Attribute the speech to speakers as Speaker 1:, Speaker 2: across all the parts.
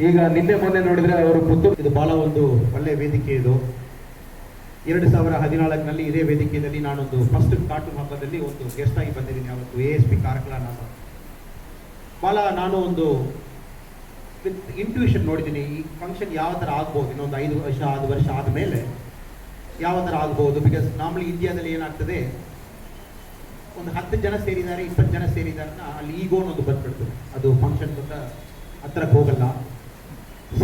Speaker 1: ಈಗ ನಿನ್ನೆ ಮೊನ್ನೆ ನೋಡಿದ್ರೆ ಅವರು ಪುತ್ತೂರು, ಇದು ಬಹಳ ಒಂದು ಒಳ್ಳೆ ವೇದಿಕೆ. ಇದು 2014ನಲ್ಲಿ ಇದೇ ವೇದಿಕೆಯಲ್ಲಿ ನಾನೊಂದು ಫಸ್ಟ್ ಕಾರ್ಟೂನ್ ಹಬ್ಬದಲ್ಲಿ ಒಂದು ಗೆಸ್ಟ್ ಆಗಿ ಬಂದಿದ್ದೀನಿ. ಅವತ್ತು ASP ಕಾರ್ಕಳ ನಾನು ಒಂದು ಇಂಟ್ಯೂಷನ್ ನೋಡಿದ್ದೀನಿ, ಈ ಫಂಕ್ಷನ್ ಯಾವ ಥರ ಆಗ್ಬೋದು, ಇನ್ನೊಂದು 5 ವರ್ಷ 6 ವರ್ಷ ಆದಮೇಲೆ ಯಾವ ಥರ ಆಗ್ಬೋದು. ಬಿಕಾಸ್ ನಾರ್ಮಲಿ ಇಂಡಿಯಾದಲ್ಲಿ ಏನಾಗ್ತದೆ, ಒಂದು 10 ಜನ ಸೇರಿದ್ದಾರೆ 20 ಜನ ಸೇರಿದ್ದಾರೆ ಅಲ್ಲಿ ಈಗೋ ಅನ್ನೋದು ಬಂದ್ಬಿಡ್ತದೆ, ಅದು ಫಂಕ್ಷನ್ ಹತ್ರಕ್ಕೆ ಹೋಗಲ್ಲ.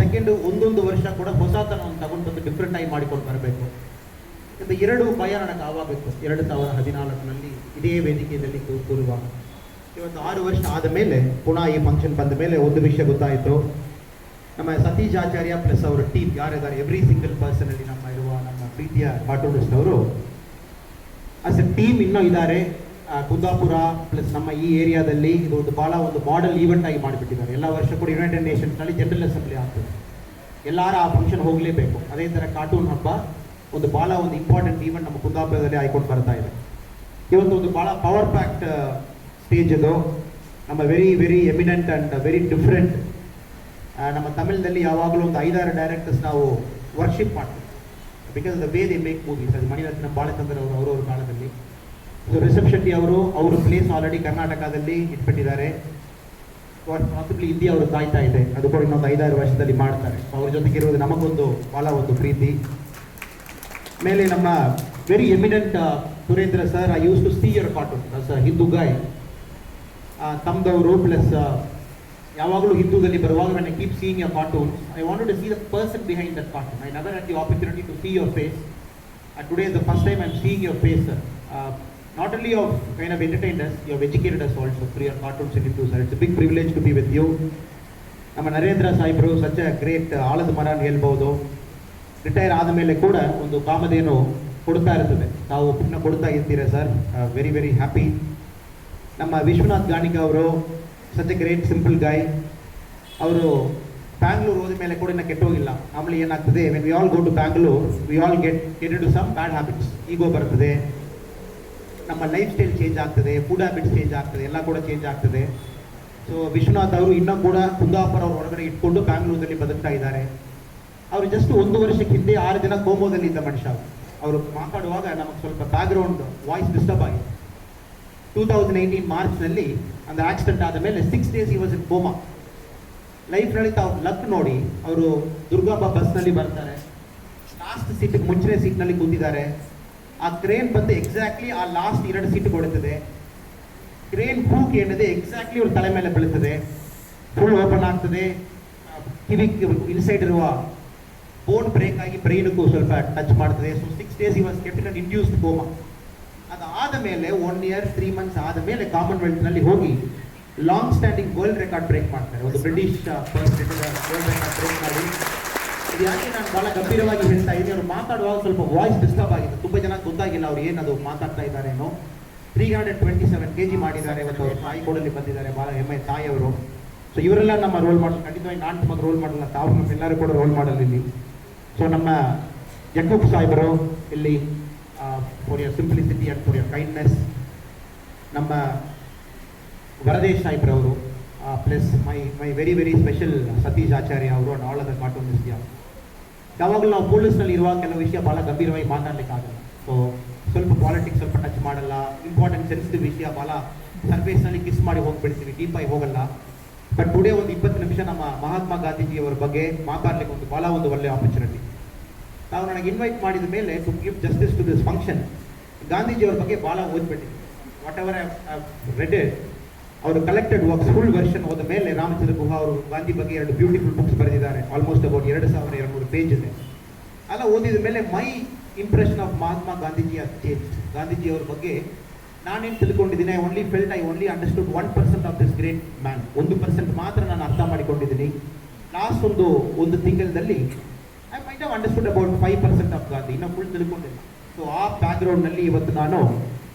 Speaker 1: ಸೆಕೆಂಡ್, ಒಂದೊಂದು ವರ್ಷ ಕೂಡ ಹೊಸತನವನ್ನು ತಗೊಂಡು ಬಂದು ಡಿಫ್ರೆಂಟ್ ಆಗಿ ಮಾಡಿಕೊಂಡು ಬರಬೇಕು. ಇದು 2 ಭಯ ನನಗೆ ಆವಾಗಬೇಕು 2014ನಲ್ಲಿ ಇದೇ ವೇದಿಕೆಯಲ್ಲಿ ಕೂರುವಾಗ. ಇವತ್ತು 6 ವರ್ಷ ಆದ ಮೇಲೆ ಪುನಃ ಈ ಫಂಕ್ಷನ್ ಬಂದ ಮೇಲೆ ಒಂದು ವಿಷಯ ಗೊತ್ತಾಯಿತು. ನಮ್ಮ ಸತೀಶ್ ಆಚಾರ್ಯ ಪ್ಲಸ್ ಅವರ ಟೀಮ್ ಯಾರಿದ್ದಾರೆ, ಎವ್ರಿ ಸಿಂಗಲ್ ಪರ್ಸನಲ್ಲಿ ನಮ್ಮ ಪ್ರೀತಿಯ ಕಾರ್ಟೂನಿಸ್ಟ್ ಅವರು ಆಸ್ ಎ ಟೀಮ್ ಇನ್ನೂ ಇದ್ದಾರೆ. ಕುಂದಾಪುರ ಪ್ಲಸ್ ನಮ್ಮ ಈ ಏರಿಯಾದಲ್ಲಿ ಇದು ಒಂದು ಭಾಳ ಒಂದು ಮಾಡೆಲ್ ಈವೆಂಟ್ ಆಗಿ ಮಾಡಿಬಿಟ್ಟಿದ್ದಾರೆ. ಎಲ್ಲ ವರ್ಷ ಕೂಡ ಯುನೈಟೆಡ್ ನೇಷನ್ಸ್ನಲ್ಲಿ ಜನರಲ್ ಅಸೆಂಬ್ಲಿ ಆಗ್ತದೆ, ಎಲ್ಲರೂ ಆ ಫಂಕ್ಷನ್ ಹೋಗಲೇಬೇಕು. ಅದೇ ಥರ ಕಾರ್ಟೂನ್ ಹಬ್ಬ ಒಂದು ಭಾಳ ಒಂದು ಇಂಪಾರ್ಟೆಂಟ್ ಈವೆಂಟ್ ನಮ್ಮ ಕುಂದಾಪುರದಲ್ಲಿ ಆಯ್ಕೊಂಡು ಬರ್ತಾ ಇದೆ. ಇವತ್ತು ಒಂದು ಭಾಳ ಪವರ್ ಪ್ಯಾಕ್ಟ್ ಸ್ಟೇಜ್ ಇದು. ನಮ್ಮ very very eminent and very different. ನಮ್ಮ ತಮಿಳಲ್ಲಿ ಯಾವಾಗಲೂ ಒಂದು 5-6 ಡೈರೆಕ್ಟರ್ಸ್ ನಾವು ವರ್ಷಿಪ್ ಮಾಡ್ತೀವಿ, because the way they make movies. ಅದು ಮಣಿರತ್ನ ಬಾಲಚಂದ್ರ ಅವರು ಅವರವ್ರ ಕಾಲದಲ್ಲಿ. ಸೊ ರಿಷಬ್ ಶೆಟ್ಟಿ ಅವರು ಪ್ಲೇಸ್ ಆಲ್ರೆಡಿ ಕರ್ನಾಟಕದಲ್ಲಿ ಇಟ್ಬಿಟ್ಟಿದ್ದಾರೆ. ಪಾಸಿಬ್ಲಿ ಹಿಂದಿ ಅವರು ಕಾಯ್ತಾ ಇದೆ, ಅದು ಕೂಡ ಇನ್ನೊಂದು 5-6 ವರ್ಷದಲ್ಲಿ ಮಾಡ್ತಾರೆ. ಸೊ ಅವ್ರ ಜೊತೆಗೆ ಇರೋದು ನಮಗೊಂದು ಭಾಳ ಒಂದು ಪ್ರೀತಿ. ಮೇಲೆ ನಮ್ಮ very eminent Surendra sir, I use to see your cartoon as a Hindu guy. ತಮ್ದವರು ಪ್ಲಸ್ ಯಾವಾಗಲೂ ಹಿಂದೂದಲ್ಲಿ ಬರುವಾಗ when I keep seeing your cartoons, I wanted to see the person behind that cartoon. I never had the opportunity to see your face. Today is the first time I'm seeing your face, sir. Not only you have kind of entertained us, you have educated us also through your cartoons and Hindu, sir. It's a big privilege to be with you. ನಮ್ಮ ನರೇಂದ್ರ ಸಾಹೇಬರು such a great ಆಳದ ಮರ ಅಂತ ಹೇಳ್ಬೋದು. Retire ಆದ ಮೇಲೆ ಕೂಡ ಒಂದು ಕಾಮಧೇನು ಕೊಡ್ತಾ ಇರ್ತದೆ, ತಾವು ಪುಣ್ಯ ಕೊಡ್ತಾ ಇರ್ತೀರಾ ಸರ್. Very very happy. ನಮ್ಮ ವಿಶ್ವನಾಥ್ ಗಾಣಿಗ ಅವರು such a great simple guy. ಅವರು ಬ್ಯಾಂಗ್ಳೂರು ಹೋದ ಮೇಲೆ ಕೂಡ ಇನ್ನೂ ಕೆಟ್ಟೋಗಿಲ್ಲ. ಆಮೇಲೆ ಏನಾಗ್ತದೆ, when we all go to Bangalore we all get to some bad habits. Ego ಬರ್ತದೆ, ನಮ್ಮ ಲೈಫ್ ಸ್ಟೈಲ್ ಚೇಂಜ್ ಆಗ್ತದೆ, ಫುಡ್ ಹ್ಯಾಬಿಟ್ಸ್ ಚೇಂಜ್ ಆಗ್ತದೆ, ಎಲ್ಲ ಕೂಡ ಚೇಂಜ್ ಆಗ್ತದೆ. ಸೊ ವಿಶ್ವನಾಥ್ ಅವರು ಇನ್ನೂ ಕೂಡ ಕುಂದಾಪುರ ಅವ್ರ ಹೊರಗಡೆ ಇಟ್ಕೊಂಡು ಬ್ಯಾಂಗ್ಳೂರಲ್ಲಿ ಬದುಕ್ತಾ ಇದ್ದಾರೆ. ಅವರು ಜಸ್ಟ್ 1 ವರ್ಷಕ್ಕೆ ಹಿಂದೆ 6 ದಿನ ಕೋಮೋದಲ್ಲಿ ಇದ್ದ ಮನುಷ್ಯ. ಅವರು ಮಾತಾಡುವಾಗ ನಮಗೆ ಸ್ವಲ್ಪ ಬ್ಯಾಕ್ಗ್ರೌಂಡ್ ವಾಯ್ಸ್ ಡಿಸ್ಟರ್ಬ್ ಆಗಿದೆ. 2018 ಮಾರ್ಚ್ನಲ್ಲಿ ಒಂದು ಆಕ್ಸಿಡೆಂಟ್ ಆದ ಮೇಲೆ 6 days he was in coma. ಲೈಫ್ನಲ್ಲಿ ತಾವು ಲಕ್ ನೋಡಿ, ಅವರು ದುರ್ಗಾಂಬ ಬಸ್ನಲ್ಲಿ ಬರ್ತಾರೆ, ಲಾಸ್ಟ್ ಸೀಟಿಗೆ ಮುಂಚಿನ ಸೀಟ್ನಲ್ಲಿ ಕೂತಿದ್ದಾರೆ. ಆ ಕ್ರೇನ್ ಬಂದು ಎಕ್ಸಾಕ್ಟ್ಲಿ ಆ ಲಾಸ್ಟ್ 2 ಸೀಟ್ ಕೊಡುತ್ತದೆ. ಕ್ರೇನ್ ಹೂಕ್ ಏನಿದೆ ಎಕ್ಸಾಕ್ಟ್ಲಿ ಅವ್ರ ತಲೆ ಮೇಲೆ ಬೀಳುತ್ತದೆ, ಫುಲ್ ಓಪನ್ ಆಗ್ತದೆ. ಕಿವಿಗೆ ಇನ್ಸೈಡ್ ಇರುವ ಬೋನ್ ಬ್ರೇಕ್ ಆಗಿ ಬ್ರೈನ್ಗೂ ಸ್ವಲ್ಪ ಟಚ್ ಮಾಡ್ತದೆ. So 6 days he was kept in an induced coma. ಅದಾದ ಮೇಲೆ 1 year 3 months ಆದ ಮೇಲೆ ಕಾಮನ್ವೆಲ್ತ್ನಲ್ಲಿ ಹೋಗಿ long standing world record break ಮಾಡ್ತಾರೆ. ಒಂದು ಬ್ರಿಟಿಷ್ ವರ್ಲ್ಡ್ ರೆಕಾರ್ಡ್ ಬ್ರೇಕ್ ಮಾಡಿ. ಇದು ಯಾಕೆ ನಾನು ಭಾಳ ಗಂಭೀರವಾಗಿ ಹೇಳ್ತಾ ಇದ್ದೀನಿ, ಅವರು ಮಾತಾಡುವಾಗ ಸ್ವಲ್ಪ ವಾಯ್ಸ್ ಡಿಸ್ಟರ್ಬ್ ಆಗಿದೆ. ತುಂಬ ಜನ ಗೊತ್ತಾಗಿಲ್ಲ ಅವ್ರು ಏನದು ಮಾತಾಡ್ತಾ ಇದ್ದಾರೇನೋ. 327 kg ಮಾಡಿದ್ದಾರೆ. ಇವತ್ತು ಅವ್ರು ತಾಯಿ ಕೊಡಲಿ ಬಂದಿದ್ದಾರೆ, ಭಾಳ ಹೆಮ್ಮೆ ತಾಯಿಯವರು. ಸೊ ಇವರೆಲ್ಲ ನಮ್ಮ ರೋಲ್ ಮಾಡಲ್. ಖಂಡಿತವಾಗಿ ನಾನು ನಿಮಗೆ ರೋಲ್ ಮಾಡಲ್ಲ, ತಾವು ನಮ್ಮೆಲ್ಲರೂ ಕೂಡ ರೋಲ್ ಮಾಡಲ್ ಇಲ್ಲಿ. ಸೊ ನಮ್ಮ ಯಕೂಬ್ ಸಾಹೇಬರು ಇಲ್ಲಿ for your simplicity and for your kindness. ನಮ್ಮ ವರದೇಶ್ ಸಾಹೇಬ್ರವರು plus my very very special Satish Acharya ಅವರು ಅಂಡ್ ಆಲ್ ಅದರ್ ಕಾರ್ಟೂನಿಸ್ಟ್. ಯಾವಾಗಲೂ ನಾವು ಪೊಲೀಸ್ನಲ್ಲಿ ಇರುವಾಗ ಕೆಲವು ವಿಷಯ ಭಾಳ ಗಂಭೀರವಾಗಿ ಮಾತಾಡಲಿಕ್ಕಾಗಲ್ಲ. ಸೊ ಸ್ವಲ್ಪ ಪಾಲಿಟಿಕ್ಸ್ ಸ್ವಲ್ಪ ಟಚ್ ಮಾಡಲ್ಲ, ಇಂಪಾರ್ಟೆಂಟ್ ಸೆನ್ಸಿಟಿವ್ ವಿಷಯ ಭಾಳ ಸರ್ಫೇಸ್ನಲ್ಲಿ ಕಿಸ್ ಮಾಡಿ ಹೋಗ್ಬಿಡ್ತೀವಿ, ಡೀಪಾಗಿ ಹೋಗಲ್ಲ. ಬಟ್ ಟುಡೇ ಒಂದು 20 ನಿಮಿಷ ನಮ್ಮ ಮಹಾತ್ಮ ಗಾಂಧೀಜಿಯವರ ಬಗ್ಗೆ ಮಾತಾಡಲಿಕ್ಕೆ ಒಂದು ಭಾಳ ಒಂದು ಒಳ್ಳೆಯ ಆಪರ್ಚುನಿಟಿ. ನಾವು ನನಗೆ ಇನ್ವೈಟ್ ಮಾಡಿದ ಮೇಲೆ to give justice to this function, ಗಾಂಧೀಜಿಯವರ ಬಗ್ಗೆ ಭಾಳ ಓದ್ಬಿಟ್ಟಿದ್ದೆ. Whatever I read it, ಅವರು ಕಲೆಕ್ಟೆಡ್ ವರ್ಕ್ಸ್ ಫುಲ್ ವರ್ಷನ್ ಹೋದ ಮೇಲೆ ರಾಮಚಂದ್ರ ಗುಹಾ ಅವರು ಗಾಂಧಿ ಬಗ್ಗೆ 2 ಬ್ಯೂಟಿಫುಲ್ ಬುಕ್ಸ್ ಬರೆದಿದ್ದಾರೆ. ಆಲ್ಮೋಸ್ಟ್ ಅಬೌಟ್ 2200 ಪೇಜ್ ಇದೆ. ಅಲ್ಲ ಓದಿದ ಮೇಲೆ my impression of Mahatma Gandhiji change. ಗಾಂಧೀಜಿಯವರ ಬಗ್ಗೆ ನಾನೇನು ತಿಳ್ಕೊಂಡಿದ್ದೀನಿ, I only understood 1% of this great man. 1% ಮಾತ್ರ ನಾನು ಅರ್ಥ ಮಾಡಿಕೊಂಡಿದ್ದೀನಿ. ಲಾಸ್ಟ್ ಒಂದು ತಿಂಗಳಲ್ಲಿ I might have understood about 5% of Gandhi, ಇನ್ನೂ ಫುಲ್ ತಿಳ್ಕೊಂಡಿಲ್ಲ. ಸೊ ಆ ಬ್ಯಾಕ್ಗ್ರೌಂಡ್ನಲ್ಲಿ ಇವತ್ತು ನಾನು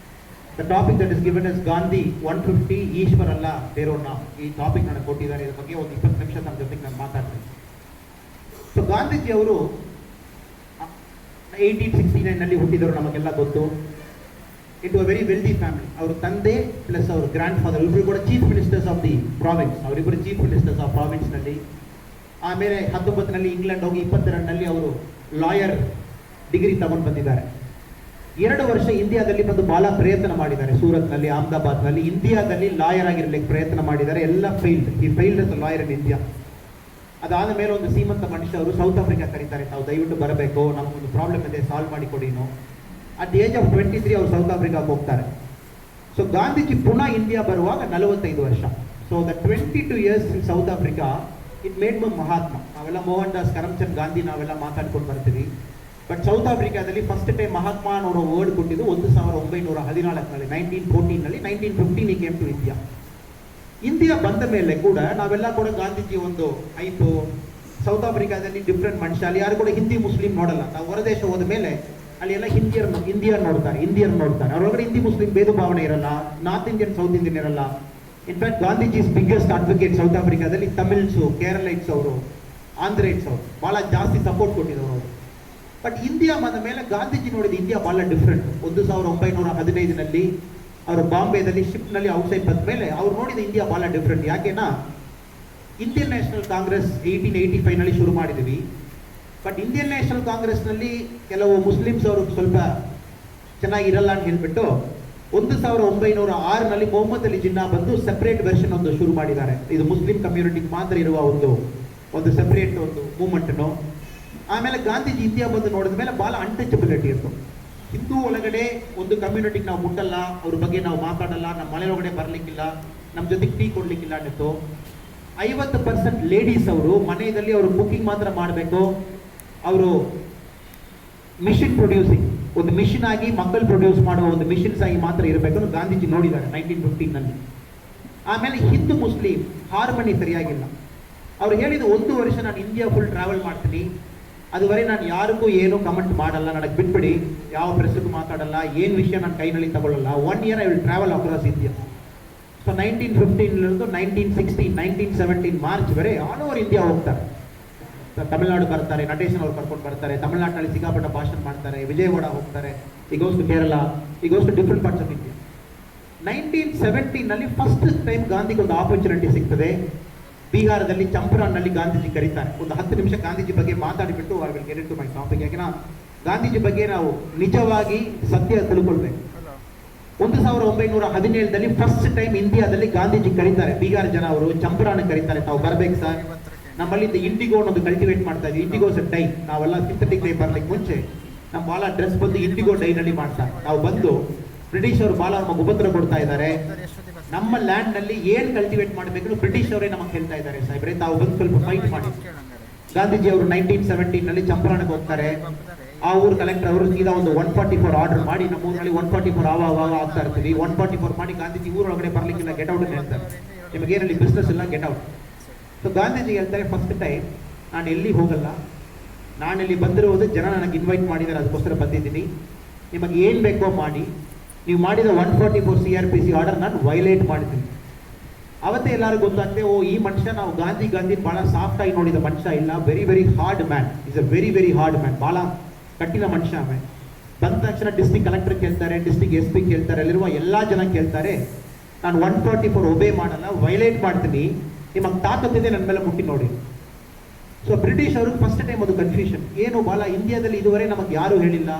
Speaker 1: the topic that is given is Gandhi 150 Ishwar Allah ದೇರೋಣ, ಈ ಟಾಪಿಕ್ ನನಗೆ ಕೊಟ್ಟಿದ್ದಾರೆ. ಇದ್ರ ಬಗ್ಗೆ ಒಂದು 20 ನಿಮಿಷ ನಮ್ಮ ಜೊತೆಗೆ ನಾನು ಮಾತಾಡ್ತೀನಿ. ಸೊ ಗಾಂಧೀಜಿ ಅವರು 1869ನಲ್ಲಿ ಹುಟ್ಟಿದವರು, ನಮಗೆಲ್ಲ ಗೊತ್ತು. It a very wealthy family. ಅವ್ರ ತಂದೆ ಪ್ಲಸ್ ಅವ್ರ ಗ್ರ್ಯಾಂಡ್ ಫಾದರ್ ಇಬ್ಬರು ಕೂಡ chief ministers of the province. ಅವರಿಬ್ಬರು ಚೀಫ್ ಮಿನಿಸ್ಟರ್ಸ್ ಆಫ್ ಪ್ರಾವಿನ್ಸ್ನಲ್ಲಿ. ಆಮೇಲೆ 19ರಲ್ಲಿ ಇಂಗ್ಲೆಂಡ್ ಹೋಗಿ 22ರಲ್ಲಿ ಅವರು ಲಾಯರ್ ಡಿಗ್ರಿ ತಗೊಂಡು ಬಂದಿದ್ದಾರೆ. 2 ವರ್ಷ ಇಂಡಿಯಾದಲ್ಲಿ ಬಂದು ಬಹಳ ಪ್ರಯತ್ನ ಮಾಡಿದ್ದಾರೆ. ಸೂರತ್ನಲ್ಲಿ, ಅಹಮದಾಬಾದ್ನಲ್ಲಿ ಇಂಡಿಯಾದಲ್ಲಿ ಲಾಯರ್ ಆಗಿರ್ಲಿಕ್ಕೆ ಪ್ರಯತ್ನ ಮಾಡಿದ್ದಾರೆ. ಎಲ್ಲ ಫೈಲ್ಡ್. ಈ filed us lawyer in India. ಅದಾದ ಮೇಲೆ ಒಂದು ಶ್ರೀಮಂತ ಮನುಷ್ಯ ಅವರು ಸೌತ್ ಆಫ್ರಿಕಾ ಕರೀತಾರೆ, ತಾವು ದಯವಿಟ್ಟು ಬರಬೇಕು, ನಮಗೊಂದು ಪ್ರಾಬ್ಲಮ್ ಇದೆ, ಸಾಲ್ವ್ ಮಾಡಿ ಕೊಡಿನೋ. ಅಟ್ ಏಜ್ ಆಫ್ 23 ಅವರು ಸೌತ್ ಆಫ್ರಿಕಾಗೆ ಹೋಗ್ತಾರೆ. ಸೊ ಗಾಂಧೀಜಿ ಪುನಃ ಇಂಡಿಯಾ ಬರುವಾಗ 45 ವರ್ಷ. So the 22 years in south Africa it made Mahatma. ನಾವೆಲ್ಲ ಮೋಹನ್ದಾಸ್ ಕರಮ್ಚಂದ್ ಗಾಂಧಿ ನಾವೆಲ್ಲ ಮಾತಾಡ್ಕೊಂಡು ಬರ್ತೀವಿ. ಬಟ್ ಸೌತ್ ಆಫ್ರಿಕಾದಲ್ಲಿ ಫಸ್ಟ್ ಟೈಮ್ ಮಹಾತ್ಮ ಅನ್ನೋ ವರ್ಡ್ ಕೊಟ್ಟಿದ್ದು 1914ನಲ್ಲಿ, 1914ನಲ್ಲಿ. 1915 ಕೇಮ್ ಟು ಇಂಡಿಯಾ. ಇಂಡಿಯಾ ಬಂದ ಮೇಲೆ ಕೂಡ ನಾವೆಲ್ಲ ಕೂಡ ಗಾಂಧೀಜಿ ಒಂದು ಆಯಿತು. ಸೌತ್ ಆಫ್ರಿಕಾದಲ್ಲಿ ಡಿಫ್ರೆಂಟ್ ಮನುಷ್ಯ, ಅಲ್ಲಿ ಯಾರು ಕೂಡ ಹಿಂದಿ ಮುಸ್ಲಿಂ ನೋಡಲ್ಲ. ನಾವು ಹೊರದೇಶ ಹೋದ ಮೇಲೆ ಅಲ್ಲಿ ಎಲ್ಲ ಇಂಡಿಯನ್ ನೋಡ್ತಾರೆ. ಅವರೊಳಗಡೆ ಹಿಂದಿ ಮುಸ್ಲಿಂ ಭೇದ ಭಾವನೆ ಇರಲ್ಲ. ನಾರ್ತ್ ಇಂಡಿಯನ್, ಸೌತ್ ಇಂಡಿಯನ್ ಇರಲ್ಲ. In fact Gandhiji biggest advocate south ಆಫ್ರಿಕಾದಲ್ಲಿ ತಮಿಳ್ಸು, ಕೇರಳೈಟ್ಸ್ ಅವರು, ಆಂಧ್ರೈಟ್ಸ್ ಅವರು ಬಹಳ ಜಾಸ್ತಿ ಸಪೋರ್ಟ್ ಕೊಟ್ಟಿದ್ದವರು ಅವರು. ಬಟ್ ಇಂಡಿಯಾ ಬಂದ ಮೇಲೆ ಗಾಂಧೀಜಿ ನೋಡಿದ ಇಂಡಿಯಾ ಬಹಳ ಡಿಫ್ರೆಂಟ್. 1915ನಲ್ಲಿ ಅವರು ಬಾಂಬೆದಲ್ಲಿ ಶಿಪ್ನಲ್ಲಿ ಔಟ್ಸೈಡ್ ಬಂದ ಮೇಲೆ ಅವ್ರು ನೋಡಿದ ಇಂಡಿಯಾ ಬಹಳ ಡಿಫ್ರೆಂಟ್. ಯಾಕೆನಾ, ಇಂಡಿಯನ್ ನ್ಯಾಷನಲ್ ಕಾಂಗ್ರೆಸ್ 1885ನಲ್ಲಿ ಶುರು ಮಾಡಿದ್ವಿ. ಬಟ್ ಇಂಡಿಯನ್ ನ್ಯಾಷನಲ್ ಕಾಂಗ್ರೆಸ್ನಲ್ಲಿ ಕೆಲವು ಮುಸ್ಲಿಮ್ಸ್ ಅವರು ಸ್ವಲ್ಪ ಚೆನ್ನಾಗಿರಲ್ಲ ಅಂತ ಹೇಳ್ಬಿಟ್ಟು 1906ನಲ್ಲಿ ಮೊಹಮ್ಮದ್ ಅಲಿ ಜಿನ್ನಾ ಬಂದು ಸೆಪರೇಟ್ ವೆರ್ಷನ್ ಒಂದು ಶುರು ಮಾಡಿದ್ದಾರೆ. ಇದು ಮುಸ್ಲಿಂ ಕಮ್ಯುನಿಟಿಗೆ ಮಾತ್ರ ಇರುವ ಒಂದು ಸೆಪರೇಟ್ ಒಂದು ಮೂವ್ಮೆಂಟ್ನು. ಆಮೇಲೆ ಗಾಂಧೀಜಿ ಇಂಡಿಯಾ ಬಂದು ನೋಡಿದ ಮೇಲೆ ಬಹಳ ಅನ್ಟಚಬಿಲಿಟಿ ಇತ್ತು. ಹಿಂದೂ ಒಳಗಡೆ ಒಂದು ಕಮ್ಯುನಿಟಿಗೆ ನಾವು ಮುಟ್ಟಲ್ಲ, ಅವ್ರ ಬಗ್ಗೆ ನಾವು ಮಾತಾಡಲ್ಲ, ನಮ್ಮ ಮನೆ ಒಳಗಡೆ ಬರಲಿಕ್ಕಿಲ್ಲ, ನಮ್ಮ ಜೊತೆಗೆ ಟೀ ಕೊಡ್ಲಿಕ್ಕಿಲ್ಲ ಅನ್ನಿತ್ತು. 50% ಲೇಡೀಸ್ ಅವರು ಮನೆಯಲ್ಲಿ ಅವರು ಕುಕಿಂಗ್ ಮಾತ್ರ ಮಾಡಬೇಕು. ಅವರು ಮಿಷಿನ್ ಪ್ರೊಡ್ಯೂಸಿಂಗ್, ಒಂದು ಮಿಷಿನ್ ಆಗಿ ಮಕ್ಕಳು ಪ್ರೊಡ್ಯೂಸ್ ಮಾಡುವ ಒಂದು ಮಿಷಿನ್ಸ್ ಆಗಿ ಮಾತ್ರ ಇರಬೇಕು ಅಂತ ಗಾಂಧೀಜಿ ನೋಡಿದ್ದಾರೆ 1915ನಲ್ಲಿ. ಆಮೇಲೆ ಹಿಂದೂ ಮುಸ್ಲಿಂ ಹಾರ್ಮನಿ ಸರಿಯಾಗಿಲ್ಲ. ಅವ್ರು ಹೇಳಿದ 1 ವರ್ಷ ನಾನು ಇಂಡಿಯಾ ಫುಲ್ ಟ್ರಾವೆಲ್ ಮಾಡ್ತೀನಿ, ಅದುವರೆ ನಾನು ಯಾರಿಗೂ ಏನು ಕಮೆಂಟ್ ಮಾಡಲ್ಲ, ನನಗೆ ಬಿಟ್ಬಿಡಿ, ಯಾವ ಪ್ರೆಸ್ಗೂ ಮಾತಾಡಲ್ಲ, ಏನು ವಿಷಯ ನನ್ನ ಕೈನಲ್ಲಿ ತಗೊಳ್ಳಲ್ಲ. 1 year I will travel across India. So 1915 1916 1917 March ವರೆ ಆಲ್ ಓವರ್ ಇಂಡಿಯಾ ಹೋಗ್ತಾರೆ. ತಮಿಳ್ನಾಡು ಬರ್ತಾರೆ, ನಟೇಶನ್ ಅವ್ರು ಕರ್ಕೊಂಡು ಬರ್ತಾರೆ. ತಮಿಳ್ನಾಡಿನಲ್ಲಿ ಸಿಕ್ಕಾಪಟ್ಟ ಭಾಷಣ ಮಾಡ್ತಾರೆ. ವಿಜಯವಾಡ ಹೋಗ್ತಾರೆ. ಈ goes to Kerala, he goes to different parts of India. 1917ನಲ್ಲಿ ಫಸ್ಟ್ ಟೈಮ್ ಗಾಂಧಿಗೆ ಒಂದು ಆಪರ್ಚುನಿಟಿ ಸಿಗ್ತದೆ. ಬಿಹಾರದಲ್ಲಿ ಚಂಪರಾನ್ನಲ್ಲಿ ಗಾಂಧೀಜಿ ಕರೀತಾರೆ. ಒಂದು 10 ನಿಮಿಷ ಗಾಂಧೀಜಿ ಬಗ್ಗೆ ಮಾತಾಡಿಬಿಟ್ಟು I will get into my topic. ಯಾಕೆನಾ ಗಾಂಧೀಜಿ ಬಗ್ಗೆ ನಾವು ನಿಜವಾಗಿ ಸತ್ಯ ತಿಳ್ಕೊಳ್ಬೇಕು. 1917ದಲ್ಲಿ ಫಸ್ಟ್ ಟೈಮ್ ಇಂಡಿಯಾದಲ್ಲಿ ಗಾಂಧೀಜಿ ಕರೀತಾರೆ. ಬಿಹಾರ್ ಜನ ಅವರು ಚಂಪರಾನ್ ಕರೀತಾರೆ, ತಾವು ಬರ್ಬೇಕು ಸರ್, ನಮ್ಮಲ್ಲಿ ಇಂಡಿಗೋ ಅನ್ನೋದು ಕಲ್ಟಿವೇಟ್ ಮಾಡ್ತಾ ಇದ್ವಿ. ಇಂಡಿಗೋಸ್ ಡೈ, ನಾವೆಲ್ಲ ಸಿಂಥೆಟಿಕ್ ಡೈ ಬರ್ಲಿಕ್ಕೆ ಮುಂಚೆ ನಮ್ಮ ಭಾಳ ಡ್ರೆಸ್ ಬಂದು ಇಂಡಿಗೋ ಡೈನಲ್ಲಿ ಮಾಡ್ತಾರೆ. ನಾವು ಬಂದು ಬ್ರಿಟಿಷ್ ಅವರು ಭಾಳ ನಮಗೆ ಉಪದ್ರ ಕೊಡ್ತಾ ಇದ್ದಾರೆ. ನಮ್ಮ ಲ್ಯಾಂಡ್ ನಲ್ಲಿ ಏನ್ ಕಲ್ಟಿವೇಟ್ ಮಾಡಬೇಕು ಬ್ರಿಟಿಷ್ ಅವರೇ ನಮಗೆ ಹೇಳ್ತಾ ಇದ್ದಾರೆ, ಸಾಹೇಬ್ರೆ ತಾವು ಬಂದು ಸ್ವಲ್ಪ ಫೈಟ್ ಮಾಡಿ. ಗಾಂಧೀಜಿ ಅವರು 1917ನಲ್ಲಿ ಚಂಪರಾಣಕ್ಕೆ ಹೋಗ್ತಾರೆ. ಆ ಊರು ಕಲೆಕ್ಟರ್ ಅವರು ಸೀದಾ ಒಂದು 144 ಆರ್ಡರ್ ಮಾಡಿ, ನಮ್ಮ ಊರಲ್ಲಿ 144 ಆವಾಗ ಆಗ್ತಾ ಇರ್ತೀವಿ. 144 ಮಾಡಿ ಗಾಂಧೀಜಿ ಊರೊಳಗಡೆ ಬರ್ಲಿಕ್ಕಿಲ್ಲ, ಗೆಟ್ ಔಟ್ ಅಂತ ಹೇಳ್ತಾರೆ. ನಿಮಗೇನಲ್ಲಿ ಬಿಸ್ನೆಸ್ ಇಲ್ಲ, ಗೆಟ್ ಔಟ್. ಸೊ ಗಾಂಧೀಜಿ ಹೇಳ್ತಾರೆ, ಫಸ್ಟ್ ಟೈಮ್ ನಾನು ಎಲ್ಲಿ ಹೋಗಲ್ಲ, ನಾನಿಲ್ಲಿ ಬಂದಿರುವುದು ಜನ ನನಗೆ ಇನ್ವೈಟ್ ಮಾಡಿದ್ದಾರೆ, ಅದಕ್ಕೋಸ್ಕರ ಬಂದಿದ್ದೀನಿ. ನಿಮಗೆ ಏನು ಬೇಕೋ ಮಾಡಿ, ನೀವು ಮಾಡಿದ 144 CRPC ಆರ್ಡರ್ ನಾನು ವೈಲೇಟ್ ಮಾಡ್ತೀನಿ. ಅವತ್ತೇ ಎಲ್ಲರಿಗೂ ಗೊತ್ತಾಗ್ತದೆ, ಓ ಈ ಮನುಷ್ಯ ನಾವು ಗಾಂಧಿ ಭಾಳ ಸಾಫ್ಟ್ ಆಗಿ ನೋಡಿದ ಮನುಷ್ಯ ಇಲ್ಲ, very hard man, is a very hard man, ಭಾಳ ಕಠಿಣ ಮನುಷ್ಯ. ಆಮೇಲೆ ಬಂದ ತಕ್ಷಣ ಡಿಸ್ಟ್ರಿಕ್ಟ್ ಕಲೆಕ್ಟರ್ ಕೇಳ್ತಾರೆ, ಡಿಸ್ಟ್ರಿಕ್ಟ್ SP ಕೇಳ್ತಾರೆ, ಅಲ್ಲಿರುವ ಎಲ್ಲ ಜನ ಕೇಳ್ತಾರೆ. ನಾನು 144 ಒಬೇ ಮಾಡಲ್ಲ, ವೈಲೇಟ್ ಮಾಡ್ತೀನಿ, ನಿಮಗೆ ತಾಕತ್ತಿದೆ ನನ್ನ ಮೇಲೆ ಮುಟ್ಟಿ ನೋಡಿ. ಸೊ ಬ್ರಿಟಿಷ್ ಅವ್ರಿಗೆ ಫಸ್ಟ್ ಟೈಮ್ ಅದು ಕನ್ಫ್ಯೂಷನ್. ಏನು ಭಾಳ ಇಂಡಿಯಾದಲ್ಲಿ ಇದುವರೆ ನಮಗೆ ಯಾರು ಹೇಳಿಲ್ಲ.